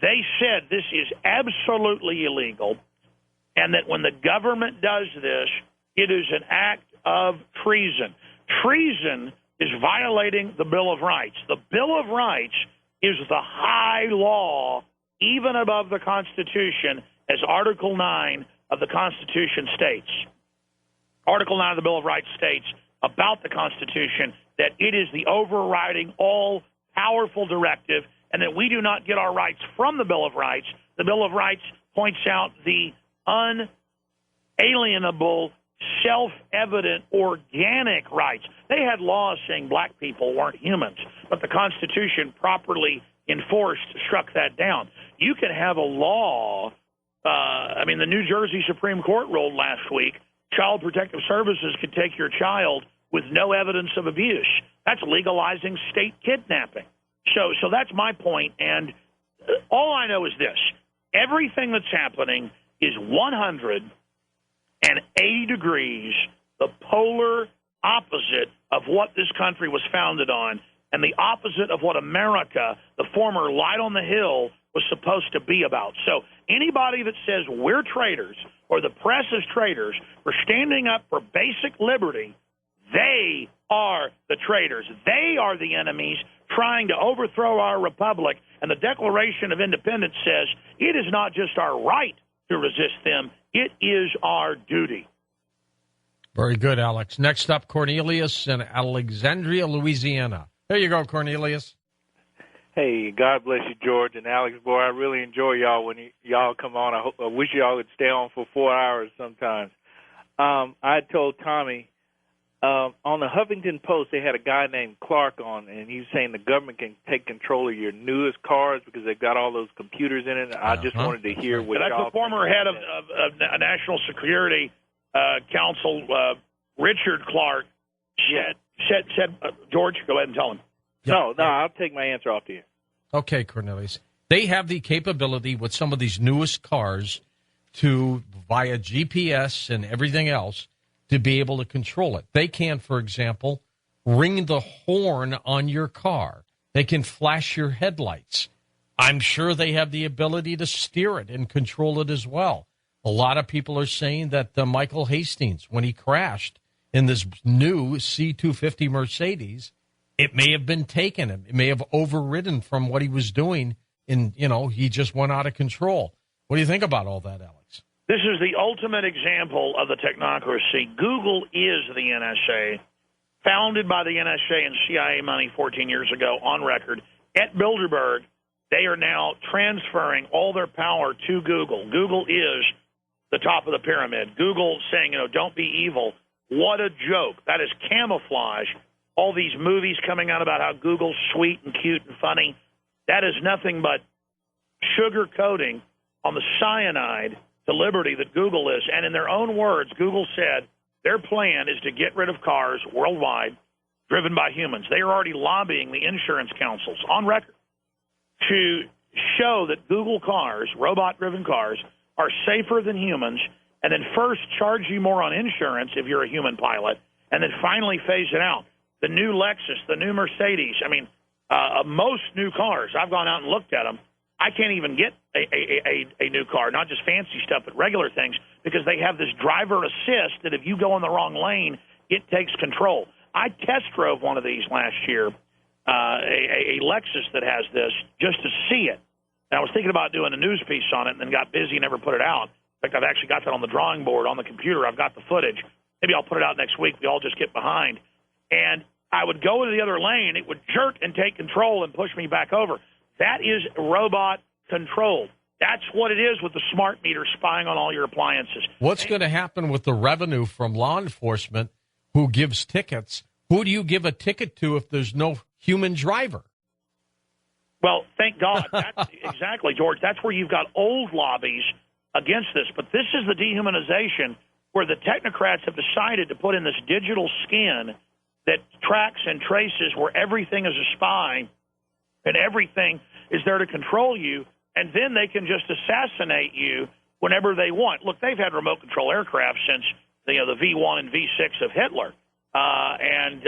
they said this is absolutely illegal, and that when the government does this, it is an act of treason. Treason is violating the Bill of Rights. The Bill of Rights is the high law, even above the Constitution, as Article 9 of the Constitution states. Article 9 of the Bill of Rights states about the Constitution that it is the overriding, all-powerful directive, and that we do not get our rights from the Bill of Rights. The Bill of Rights points out the unalienable, self-evident, organic rights. They had laws saying black people weren't humans, but the Constitution, properly enforced, struck that down. You can have a law. The New Jersey Supreme Court ruled last week, Child Protective Services could take your child with no evidence of abuse. That's legalizing state kidnapping. So that's my point, and all I know is this. Everything that's happening is 180 degrees the polar opposite of what this country was founded on, and the opposite of what America, the former light on the hill, was supposed to be about. So anybody that says we're traitors or the press is traitors for standing up for basic liberty, they are the traitors. They are the enemies trying to overthrow our republic. And the Declaration of Independence says it is not just our right to resist them, it is our duty. Very good, Alex. Next up, Cornelius in Alexandria, Louisiana. There you go, Cornelius. Hey, God bless you, George and Alex. Boy, I really enjoy y'all when y'all come on. I wish y'all would stay on for 4 hours sometimes. I told Tommy, on the Huffington Post, they had a guy named Clark on, and he was saying the government can take control of your newest cars because they've got all those computers in it. I just wanted to hear what That's y'all the former head of National Security Council, Richard Clark, said George, go ahead and tell him. No, I'll take my answer off to you. Okay, Cornelius. They have the capability with some of these newest cars to, via GPS and everything else, to be able to control it. They can, for example, ring the horn on your car. They can flash your headlights. I'm sure they have the ability to steer it and control it as well. A lot of people are saying that Michael Hastings, when he crashed in this new C250 Mercedes, it may have been taken him. It may have overridden from what he was doing, and, he just went out of control. What do you think about all that, Alex? This is the ultimate example of the technocracy. Google is the NSA, founded by the NSA and CIA money 14 years ago, on record. At Bilderberg, they are now transferring all their power to Google. Google is the top of the pyramid. Google saying, don't be evil. What a joke. That is camouflage. All these movies coming out about how Google's sweet and cute and funny, that is nothing but sugarcoating on the cyanide to liberty that Google is. And in their own words, Google said their plan is to get rid of cars worldwide driven by humans. They are already lobbying the insurance councils on record to show that Google cars, robot-driven cars, are safer than humans, and then first charge you more on insurance if you're a human pilot, and then finally phase it out. The new Lexus, the new Mercedes, most new cars, I've gone out and looked at them. I can't even get a new car, not just fancy stuff, but regular things, because they have this driver assist that if you go in the wrong lane, it takes control. I test drove one of these last year, a Lexus that has this, just to see it. And I was thinking about doing a news piece on it and then got busy and never put it out. In fact, I've actually got that on the drawing board on the computer. I've got the footage. Maybe I'll put it out next week. We all just get behind. And I would go into the other lane. It would jerk and take control and push me back over. That is robot controlled. That's what it is with the smart meter spying on all your appliances. What's going to happen with the revenue from law enforcement who gives tickets? Who do you give a ticket to if there's no human driver? Well, thank God. That's exactly, George. That's where you've got old lobbies against this. But this is the dehumanization where the technocrats have decided to put in this digital skin that tracks and traces where everything is a spy and everything is there to control you, and then they can just assassinate you whenever they want. Look, they've had remote control aircraft since the V1 and V6 of Hitler. And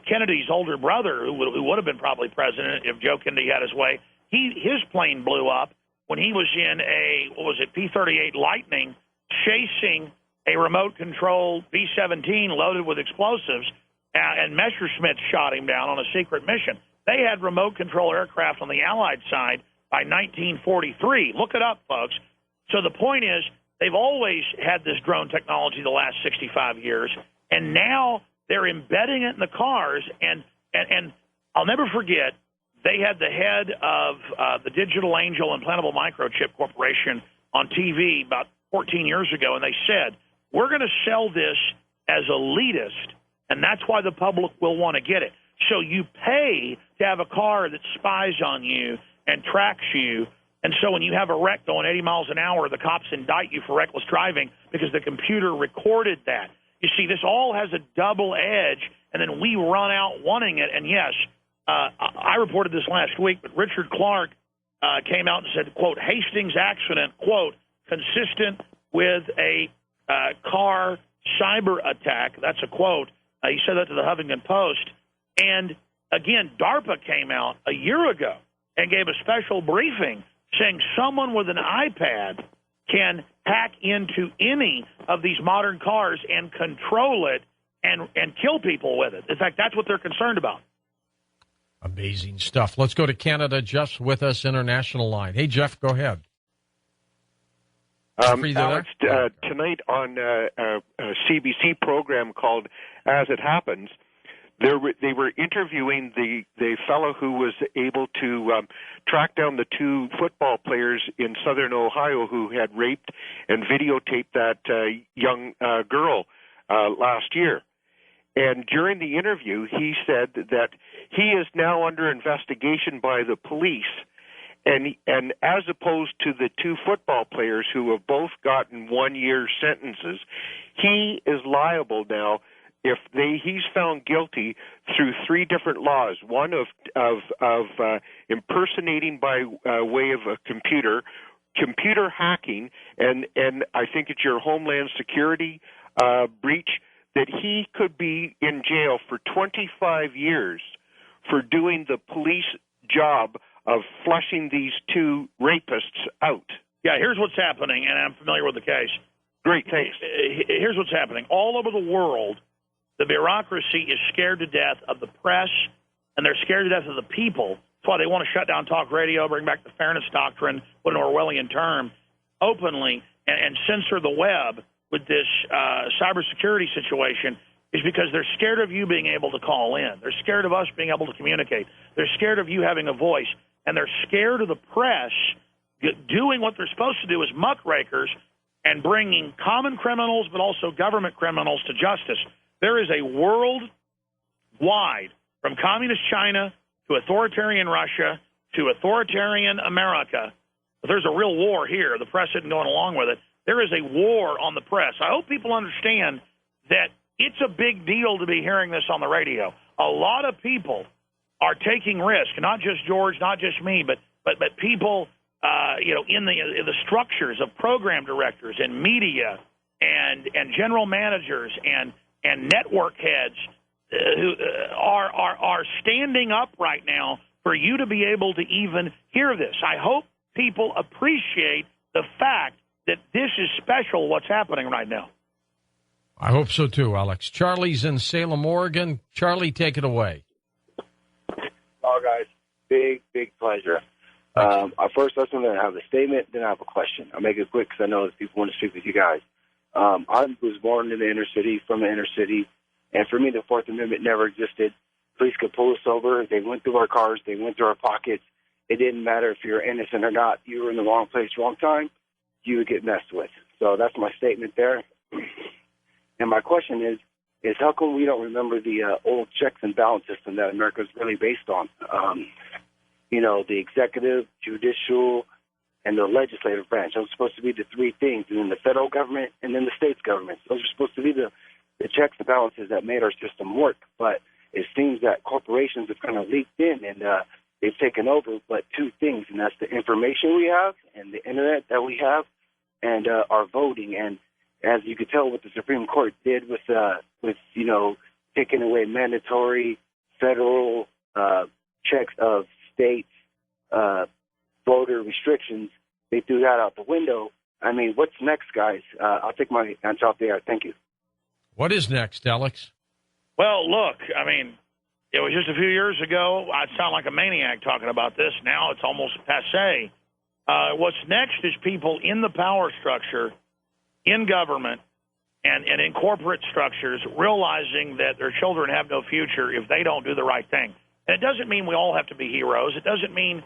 Kennedy's older brother, who would have been probably president if Joe Kennedy had his way, his plane blew up when he was in a, P-38 Lightning chasing a remote-controlled B-17 loaded with explosives, and Messerschmitt shot him down on a secret mission. They had remote-control aircraft on the Allied side by 1943. Look it up, folks. So the point is, they've always had this drone technology the last 65 years, and now they're embedding it in the cars. And I'll never forget, they had the head of the Digital Angel Implantable Microchip Corporation on TV about 14 years ago, and they said, we're going to sell this as elitist, and that's why the public will want to get it. So you pay to have a car that spies on you and tracks you. And so when you have a wreck going 80 miles an hour, the cops indict you for reckless driving because the computer recorded that. You see, this all has a double edge, and then we run out wanting it. And, yes, I reported this last week, but Richard Clark came out and said, quote, Hastings accident, quote, consistent with a car cyber attack. That's a quote. He said that to the Huffington Post. And, again, DARPA came out a year ago and gave a special briefing saying someone with an iPad can hack into any of these modern cars and control it and kill people with it. In fact, that's what they're concerned about. Amazing stuff. Let's go to Canada. Jeff's with us, international line. Hey, Jeff, go ahead. Alex, tonight on a CBC program called As It Happens, they were interviewing the fellow who was able to track down the two football players in southern Ohio who had raped and videotaped that young girl last year. And during the interview, he said that he is now under investigation by the police. And as opposed to the two football players who have both gotten 1-year sentences, he is liable now if he's found guilty through 3 different laws. One of impersonating by way of a computer hacking, and I think it's your Homeland Security breach, that he could be in jail for 25 years for doing the police job of flushing these two rapists out. Yeah, here's what's happening, and I'm familiar with the case. Great, thanks. Here's what's happening. All over the world, the bureaucracy is scared to death of the press, and they're scared to death of the people. That's why they want to shut down talk radio, bring back the fairness doctrine, put an Orwellian term openly, and censor the web with this cybersecurity situation, is because they're scared of you being able to call in. They're scared of us being able to communicate. They're scared of you having a voice. And they're scared of the press doing what they're supposed to do as muckrakers and bringing common criminals but also government criminals to justice. There is a worldwide, from communist China to authoritarian Russia to authoritarian America, but there's a real war here. The press isn't going along with it. There is a war on the press. I hope people understand that it's a big deal to be hearing this on the radio. A lot of people are taking risk, not just George, not just me, but people, in the structures of program directors and media and general managers and network heads who are standing up right now for you to be able to even hear this. I hope people appreciate the fact that this is special, what's happening right now. I hope so too, Alex. Charlie's in Salem, Oregon. Charlie, take it away. Oh, guys, big pleasure. First, I just want to have a statement, then I have a question. I'll make it quick because I know that people want to speak with you guys. I was born in the inner city, from the inner city, and for me, the Fourth Amendment never existed. Police could pull us over. They went through our cars. They went through our pockets. It didn't matter if you were innocent or not. You were in the wrong place, wrong time, you would get messed with. So that's my statement there. And my question is how come we don't remember the old checks and balance system that America is really based on? The executive, judicial, and the legislative branch. Those are supposed to be the three things, and then the federal government and then the states government. Those are supposed to be the checks and balances that made our system work. But it seems that corporations have kind of leaked in and they've taken over. But two things, and that's the information we have and the internet that we have and our voting. And as you could tell what the Supreme Court did with taking away mandatory federal checks of states' voter restrictions, they threw that out the window. I mean, what's next, guys? I'll take my answer out there. Thank you. What is next, Alex? Well, look, I mean, it was just a few years ago. I'd sound like a maniac talking about this. Now it's almost passé. What's next is people in the power structure, in government, and in corporate structures realizing that their children have no future if they don't do the right thing. And it doesn't mean we all have to be heroes. It doesn't mean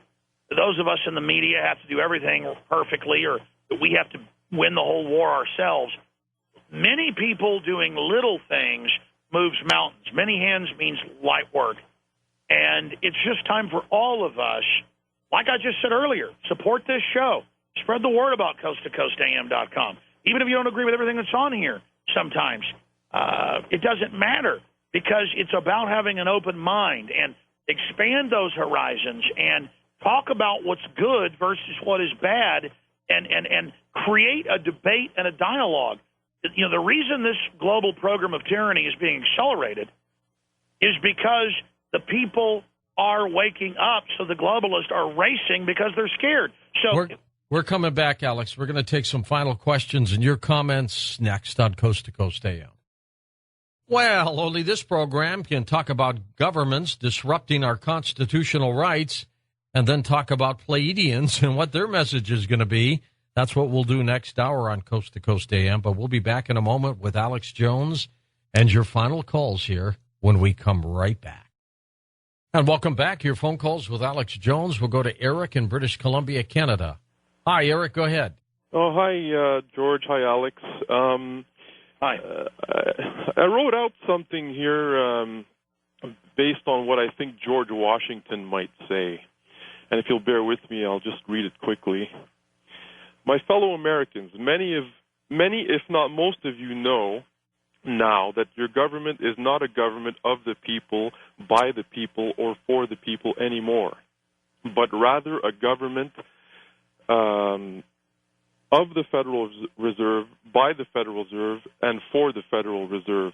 that those of us in the media have to do everything perfectly or that we have to win the whole war ourselves. Many people doing little things moves mountains. Many hands means light work. And it's just time for all of us, like I just said earlier, support this show. Spread the word about coasttocoastam.com. Even if you don't agree with everything that's on here sometimes, it doesn't matter because it's about having an open mind and expand those horizons and talk about what's good versus what is bad and create a debate and a dialogue. You know, the reason this global program of tyranny is being accelerated is because the people are waking up, so the globalists are racing because they're scared. So we're coming back, Alex. We're going to take some final questions and your comments next on Coast to Coast AM. Well, only this program can talk about governments disrupting our constitutional rights and then talk about Pleiadians and what their message is going to be. That's what we'll do next hour on Coast to Coast AM, but we'll be back in a moment with Alex Jones and your final calls here when we come right back. And welcome back. Your phone calls with Alex Jones. We'll go to Eric in British Columbia, Canada. Hi, Eric. Go ahead. Oh, hi, George. Hi, Alex. Hi. I wrote out something here based on what I think George Washington might say. And if you'll bear with me, I'll just read it quickly. My fellow Americans, many, if not most of you know now that your government is not a government of the people, by the people, or for the people anymore, but rather a government of the Federal Reserve, by the Federal Reserve, and for the Federal Reserve.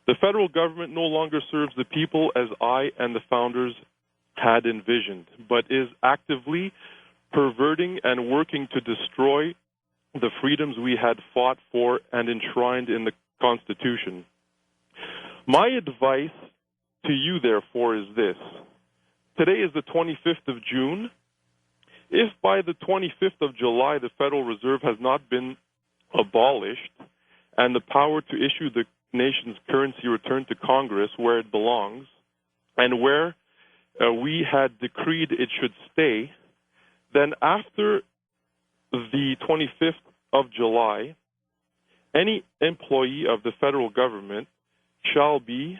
The federal government no longer serves the people as I and the founders had envisioned, but is actively perverting and working to destroy the freedoms we had fought for and enshrined in the Constitution. My advice to you, therefore, is this. Today is the 25th of June. If by the 25th of July the Federal Reserve has not been abolished and the power to issue the nation's currency returned to Congress where it belongs and where we had decreed it should stay, then after the 25th of July, any employee of the federal government shall be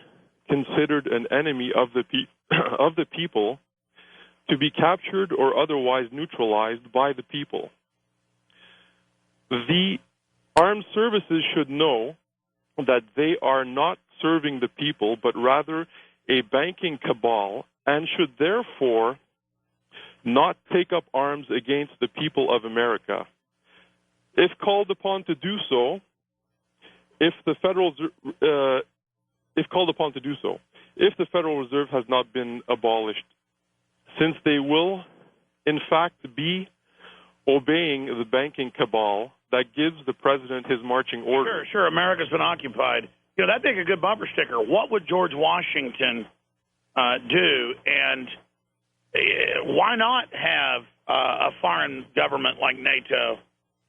considered an enemy of the people to be captured or otherwise neutralized by the people. The armed services should know that they are not serving the people, but rather a banking cabal, and should therefore not take up arms against the people of America. If called upon to do so, if the Federal Reserve has not been abolished, since they will, in fact, be obeying the banking cabal that gives the president his marching orders. Sure. America's been occupied. You know, that'd make a good bumper sticker. What would George Washington do? And why not have a foreign government like NATO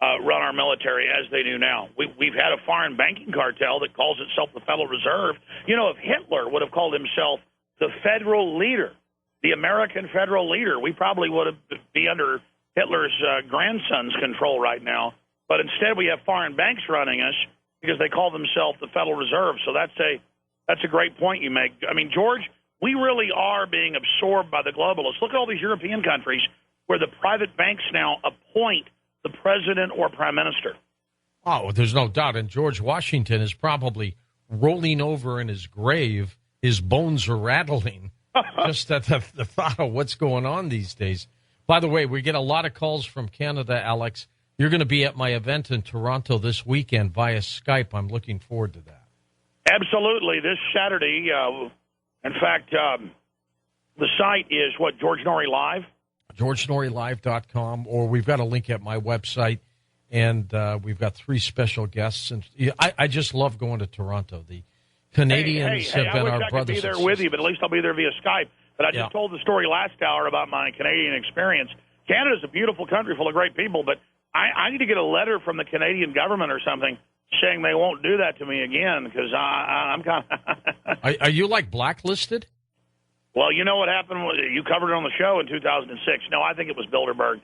run our military as they do now? We've had a foreign banking cartel that calls itself the Federal Reserve. You know, if Hitler would have called himself the federal leader, the American federal leader, we probably would be under Hitler's grandson's control right now. But instead, we have foreign banks running us because they call themselves the Federal Reserve. So that's a great point you make. I mean, George, we really are being absorbed by the globalists. Look at all these European countries. where the private banks now appoint the president or prime minister. Oh, there's no doubt. And George Washington is probably rolling over in his grave. His bones are rattling just at the thought of what's going on these days. By the way, we get a lot of calls from Canada, Alex. You're going to be at my event in Toronto this weekend via Skype. I'm looking forward to that. Absolutely. This Saturday, in fact, the site is what, George Norrie Live? GeorgeNorrieLive.com, or we've got a link at my website, and we've got 3 special guests. And I just love going to Toronto. The Canadians have been our brothers. I wish I could be there with you, but at least I'll be there via Skype. But I just told the story last hour about my Canadian experience. Canada's a beautiful country full of great people, but I need to get a letter from the Canadian government or something saying they won't do that to me again, because I'm kind of... Are you, like, blacklisted? Well, you know what happened? You covered it on the show in 2006. No, I think it was Bilderberg.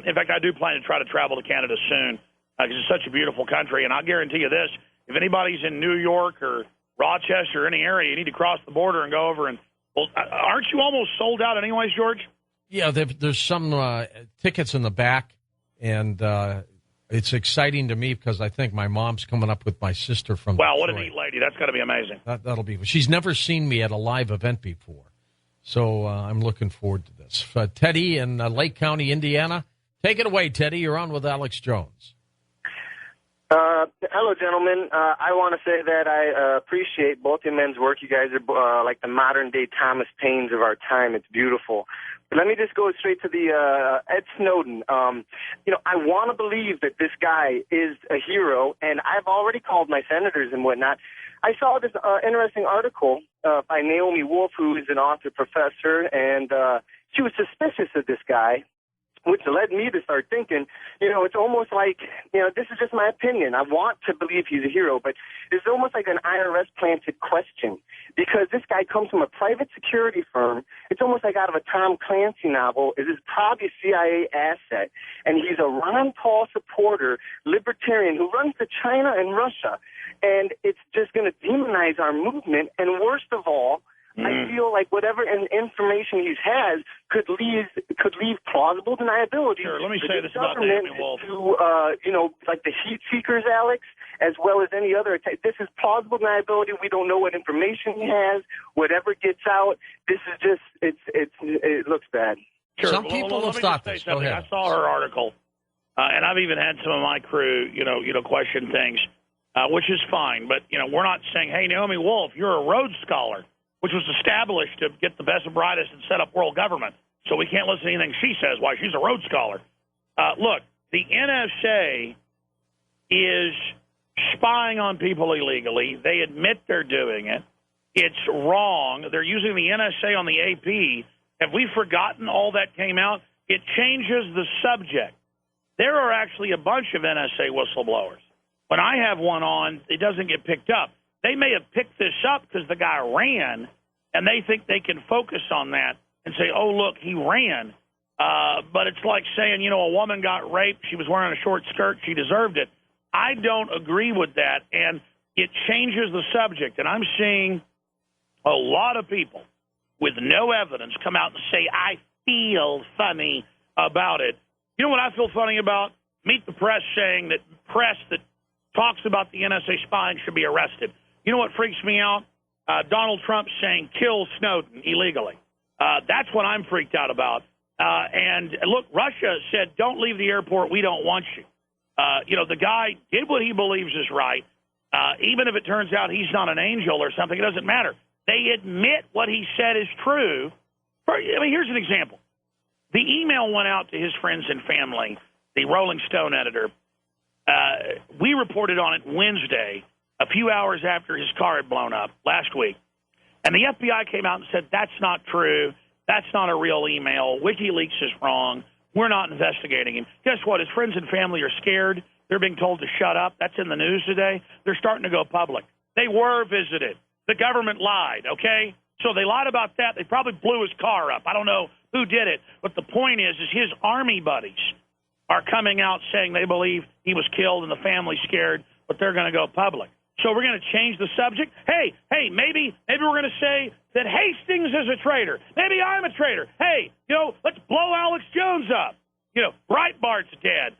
In fact, I do plan to try to travel to Canada soon because it's such a beautiful country. And I'll guarantee you this, if anybody's in New York or Rochester or any area, you need to cross the border and go over. And well, aren't you almost sold out anyways, George? Yeah, there's some tickets in the back, and it's exciting to me because I think my mom's coming up with my sister from Wow, Detroit. what a neat lady. That's got to be amazing. That'll be. She's never seen me at a live event before. So I'm looking forward to this. Teddy in Lake County, Indiana. Take it away, Teddy. You're on with Alex Jones. Hello, gentlemen. I want to say that I appreciate both your men's work. You guys are like the modern-day Thomas Paines of our time. It's beautiful. But let me just go straight to the Ed Snowden. I want to believe that this guy is a hero, and I've already called my senators and whatnot. I saw this interesting article by Naomi Wolf, who is an author professor, and she was suspicious of this guy, which led me to start thinking, it's almost like, this is just my opinion. I want to believe he's a hero, but it's almost like an IRS-planted question because this guy comes from a private security firm. It's almost like out of a Tom Clancy novel. It is probably a CIA asset, and he's a Ron Paul supporter, libertarian, who runs to China and Russia, and it's just going to demonize our movement, and worst of all, I feel like whatever information he has could leave plausible deniability. Sure, let me say this about Naomi Wolf. To, like the heat seekers, Alex, as well as any other. This is plausible deniability. We don't know what information he has. Whatever gets out, this is just, it looks bad. Sure. Some people have thought this. Go ahead. I saw her article, and I've even had some of my crew, question things, which is fine. But, we're not saying, hey, Naomi Wolf, you're a Rhodes Scholar, which was established to get the best and brightest and set up world government. So we can't listen to anything she says. Why? She's a Rhodes Scholar. Look, the NSA is spying on people illegally. They admit they're doing it. It's wrong. They're using the NSA on the AP. Have we forgotten all that came out? It changes the subject. There are actually a bunch of NSA whistleblowers. When I have one on, it doesn't get picked up. They may have picked this up because the guy ran, and they think they can focus on that and say, oh, look, he ran. But it's like saying, a woman got raped. She was wearing a short skirt. She deserved it. I don't agree with that, and it changes the subject. And I'm seeing a lot of people with no evidence come out and say, I feel funny about it. You know what I feel funny about? Meet the Press saying that press that talks about the NSA spying should be arrested. You know what freaks me out? Donald Trump saying, kill Snowden illegally. That's what I'm freaked out about. And look, Russia said, don't leave the airport. We don't want you. The guy did what he believes is right. Even if it turns out he's not an angel or something, it doesn't matter. They admit what he said is true. Here's an example. The email went out to his friends and family, the Rolling Stone editor. We reported on it Wednesday, a few hours after his car had blown up last week. And the FBI came out and said, that's not true. That's not a real email. WikiLeaks is wrong. We're not investigating him. Guess what? His friends and family are scared. They're being told to shut up. That's in the news today. They're starting to go public. They were visited. The government lied, okay? So they lied about that. They probably blew his car up. I don't know who did it. But the point is his army buddies are coming out saying they believe he was killed and the family's scared, but they're going to go public. So we're going to change the subject. Hey, maybe we're going to say that Hastings is a traitor. Maybe I'm a traitor. Hey, let's blow Alex Jones up. Breitbart's dead.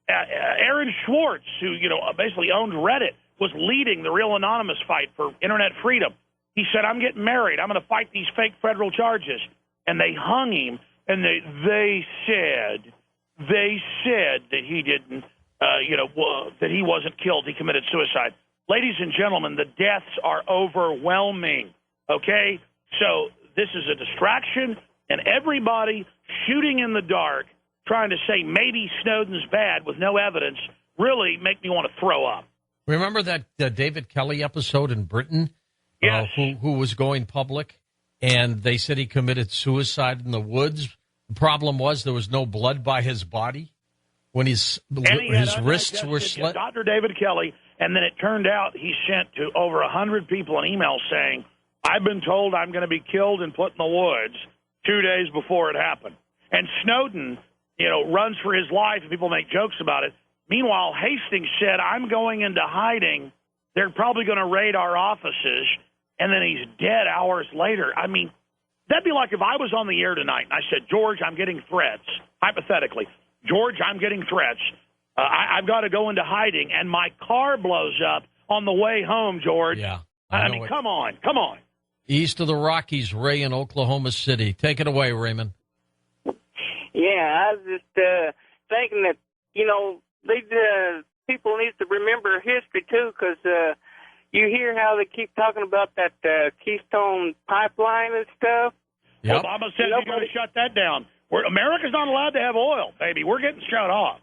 Aaron Schwartz, who, basically owned Reddit, was leading the Real Anonymous fight for internet freedom. He said, I'm getting married. I'm going to fight these fake federal charges. And they hung him, and they said that he didn't, that he wasn't killed. He committed suicide. Ladies and gentlemen, the deaths are overwhelming, okay? So this is a distraction, and everybody shooting in the dark, trying to say maybe Snowden's bad with no evidence, really make me want to throw up. Remember that David Kelly episode in Britain? Yes. Who was going public, and they said he committed suicide in the woods. The problem was there was no blood by his body when his wrists were slit. Dr. David Kelly, and then it turned out he sent to over 100 people an email saying, I've been told I'm going to be killed and put in the woods 2 days before it happened. And Snowden, runs for his life, and people make jokes about it. Meanwhile, Hastings said, I'm going into hiding. They're probably going to raid our offices, and then he's dead hours later. I mean, that'd be like if I was on the air tonight and I said, George, I'm getting threats, hypothetically. George, I'm getting threats. I've got to go into hiding, and my car blows up on the way home, George. Yeah. I mean, come on. East of the Rockies, Ray in Oklahoma City. Take it away, Raymond. Yeah, I was just thinking that, these people need to remember history, too, because you hear how they keep talking about that Keystone pipeline and stuff. Yep. Obama said you got to shut that down. America's not allowed to have oil, baby. We're getting shut off.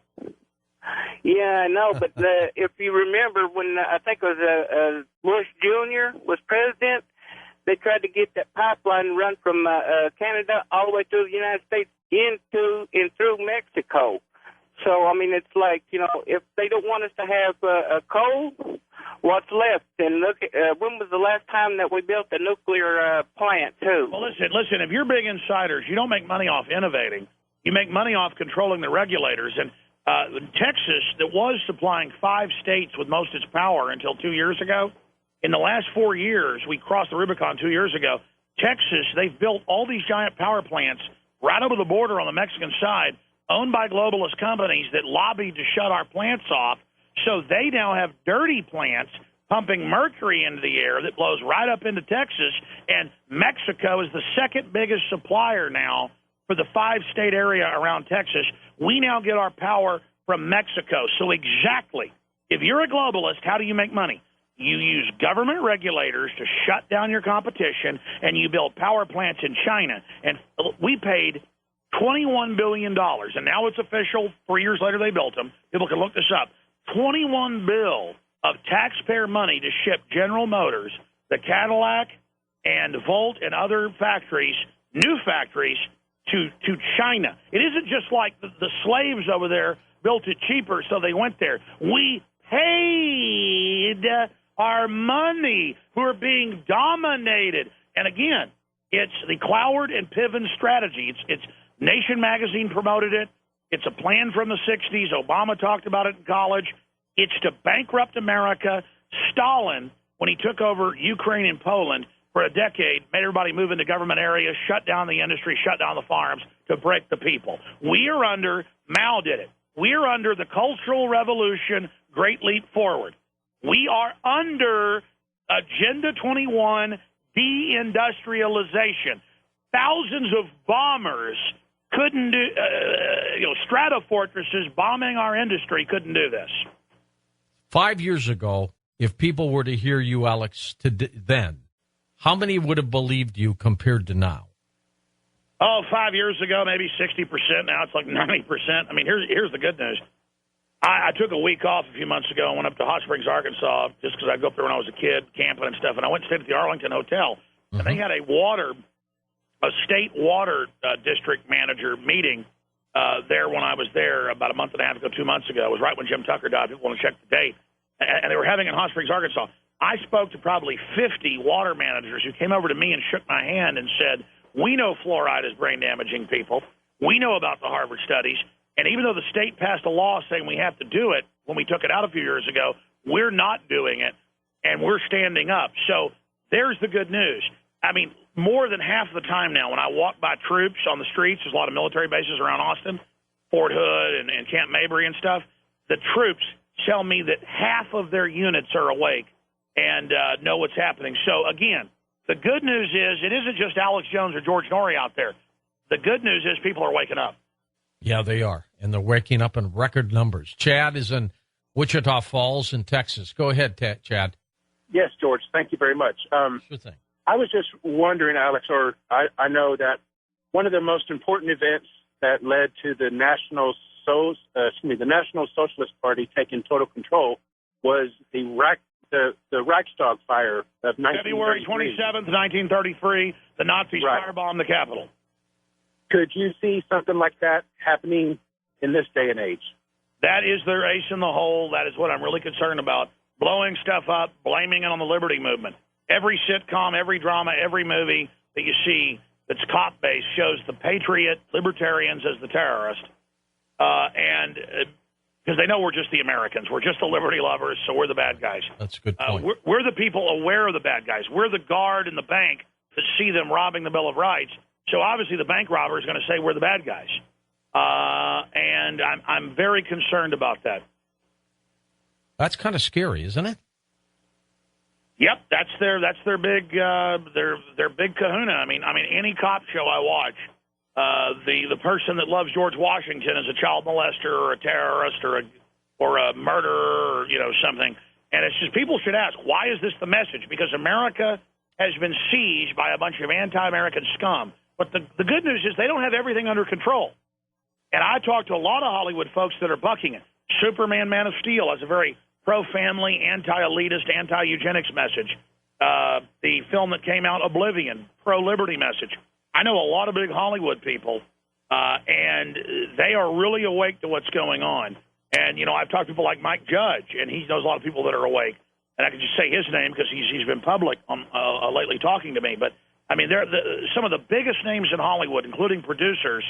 Yeah, I know, but if you remember when I think it was Bush Jr. was president, they tried to get that pipeline run from Canada all the way through the United States into and through Mexico. So, I mean, it's like, if they don't want us to have coal, what's left? And look, when was the last time that we built a nuclear plant, too? Well, listen, if you're big insiders, you don't make money off innovating. You make money off controlling the regulators. And Texas, that was supplying 5 states with most of its power until 2 years ago, in the last 4 years, we crossed the Rubicon 2 years ago, Texas, they've built all these giant power plants right over the border on the Mexican side, owned by globalist companies that lobbied to shut our plants off. So they now have dirty plants pumping mercury into the air that blows right up into Texas. And Mexico is the second biggest supplier now for the 5-state area around Texas. We now get our power from Mexico. So exactly, if you're a globalist, how do you make money? You use government regulators to shut down your competition, and you build power plants in China. And we paid $21 billion, and now it's official. 3 years later, they built them. People can look this up. $21 billion of taxpayer money to ship General Motors, the Cadillac, and Volt and other factories, new factories, to China. It isn't just like the slaves over there built it cheaper, so they went there. We paid our money who are being dominated. And again, it's the Cloward and Piven strategy. It's Nation magazine promoted it. It's a plan from the 60s. Obama talked about it in college. It's to bankrupt America. Stalin, when he took over Ukraine and Poland for a decade, made everybody move into government areas, shut down the industry, shut down the farms to break the people. We are under, Mao did it. We are under the Cultural Revolution, Great Leap Forward. We are under Agenda 21, deindustrialization. Thousands of bombers couldn't do, stratofortresses bombing our industry couldn't do this. 5 years ago, if people were to hear you, Alex, then, how many would have believed you compared to now? Oh, 5 years ago, maybe 60%. Now it's like 90%. I mean, here's the good news. I took a week off a few months ago and went up to Hot Springs, Arkansas, just because I go up there when I was a kid, camping and stuff. And I went and stayed at the Arlington Hotel. And they had a state water district manager meeting there when I was there about a month and a half ago, 2 months ago. It was right when Jim Tucker died. People want to check the date. And they were having it in Hot Springs, Arkansas. I spoke to probably 50 water managers who came over to me and shook my hand and said, we know fluoride is brain-damaging people. We know about the Harvard studies. And even though the state passed a law saying we have to do it when we took it out a few years ago, We're not doing it, and we're standing up. So there's the good news. I mean, more than half of the time now when I walk by troops on the streets, there's a lot of military bases around Austin, Fort Hood and Camp Mabry and stuff, the troops tell me that half of their units are awake and know what's happening. So, again, the good news is it isn't just Alex Jones or George Norrie out there. The good news is people are waking up. Yeah, they are, and they're waking up in record numbers. Chad is in Wichita Falls in Texas. Go ahead, Chad. Yes, George, thank you very much. Sure thing. I was just wondering, Alex, or I know that one of the most important events that led to the National Socialist Party taking total control was the Reichstag fire of 1933. February 27th, 1933, the Nazis firebombed the Capitol. Could you see something like that happening in this day and age? That is their ace in the hole. That is what I'm really concerned about. Blowing stuff up, blaming it on the liberty movement. Every sitcom, every drama, every movie that you see that's cop-based shows the patriot libertarians as the terrorist. And because they know we're just the Americans. We're just the liberty lovers, so we're the bad guys. That's a good point. We're the people aware of the bad guys. We're the guard in the bank that see them robbing the Bill of Rights. So obviously the bank robber is going to say we're the bad guys. And I'm very concerned about that. That's kind of scary, isn't it? Yep, that's their big big kahuna. I mean any cop show I watch, the person that loves George Washington is a child molester or a terrorist or a murderer or something. And it's just people should ask, why is this the message? Because America has been sieged by a bunch of anti-American scum. But the good news is they don't have everything under control. And I talked to a lot of Hollywood folks that are bucking it. Superman, Man of Steel has a very pro-family, anti-elitist, anti-eugenics message. The film that came out, Oblivion, pro-liberty message. I know a lot of big Hollywood people, and they are really awake to what's going on. And, I've talked to people like Mike Judge, and he knows a lot of people that are awake. And I can just say his name because he's been public lately talking to me. But, I mean, some of the biggest names in Hollywood, including producers.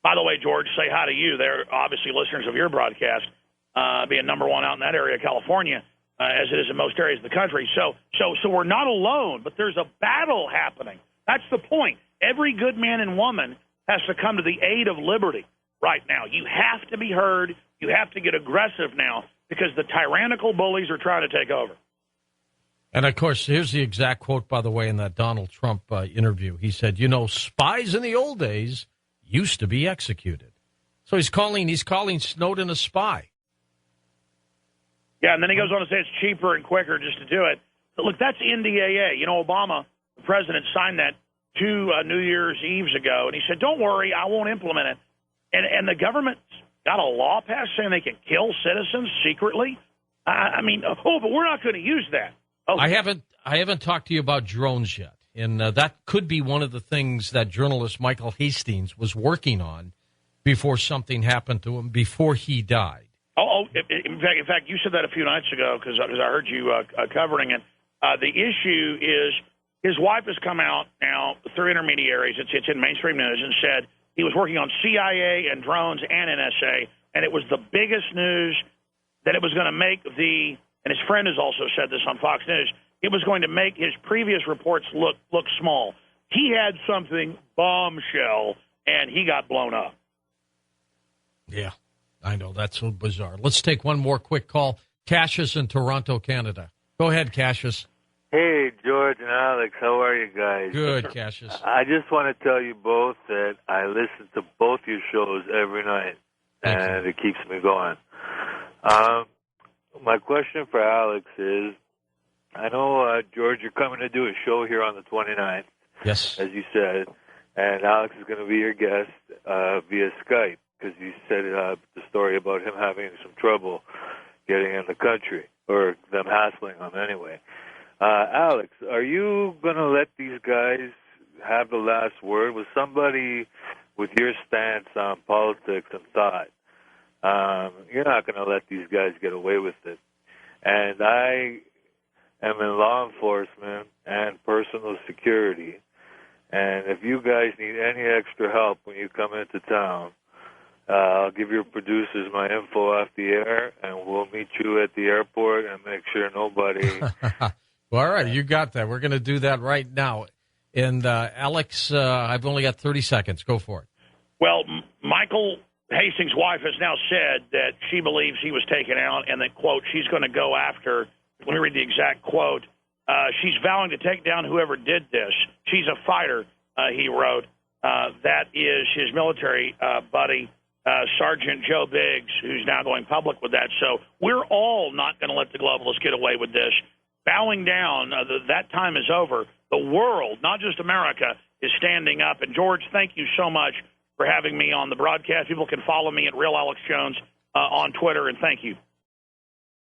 By the way, George, say hi to you. They're obviously listeners of your broadcast, being number one out in that area of California, as it is in most areas of the country. So we're not alone, but there's a battle happening. That's the point. Every good man and woman has to come to the aid of liberty right now. You have to be heard. You have to get aggressive now because the tyrannical bullies are trying to take over. And, of course, here's the exact quote, by the way, in that Donald Trump interview. He said, spies in the old days used to be executed. So he's calling Snowden a spy. Yeah, and then he goes on to say it's cheaper and quicker just to do it. But look, that's NDAA. Obama, the president, signed that 2 New Year's Eves ago, and he said, don't worry, I won't implement it. And the government's got a law passed saying they can kill citizens secretly? But we're not going to use that. Oh. I haven't talked to you about drones yet, and that could be one of the things that journalist Michael Hastings was working on before something happened to him, before he died. In fact, you said that a few nights ago because I heard you covering it. The issue is his wife has come out now through intermediaries. It's in mainstream news and said he was working on CIA and drones and NSA, and it was the biggest news that it was going to make and his friend has also said this on Fox News, it was going to make his previous reports look small. He had something bombshell, and he got blown up. Yeah. I know, that's so bizarre. Let's take one more quick call. Cassius in Toronto, Canada. Go ahead, Cassius. Hey, George and Alex. How are you guys? Good, Cassius. I just want to tell you both that I listen to both your shows every night, and it keeps me going. My question for Alex is, I know, George, you're coming to do a show here on the 29th. Yes. As you said, and Alex is going to be your guest via Skype. Because you said the story about him having some trouble getting in the country, or them hassling him anyway. Alex, are you going to let these guys have the last word? With somebody with your stance on politics and thought, you're not going to let these guys get away with it. And I am in law enforcement and personal security, and if you guys need any extra help when you come into town, I'll give your producers my info off the air, and we'll meet you at the airport and make sure nobody. Well, all right, you got that. We're going to do that right now. And Alex, I've only got 30 seconds. Go for it. Well, Michael Hastings' wife has now said that she believes he was taken out and that, quote, she's going to go after, let me read the exact quote, she's vowing to take down whoever did this. She's a fighter, he wrote. That is his military buddy, Sergeant Joe Biggs, who's now going public with that. So we're all not going to let the globalists get away with this. Bowing down, that time is over. The world, not just America, is standing up. And, George, thank you so much for having me on the broadcast. People can follow me at Real Alex Jones on Twitter, and thank you.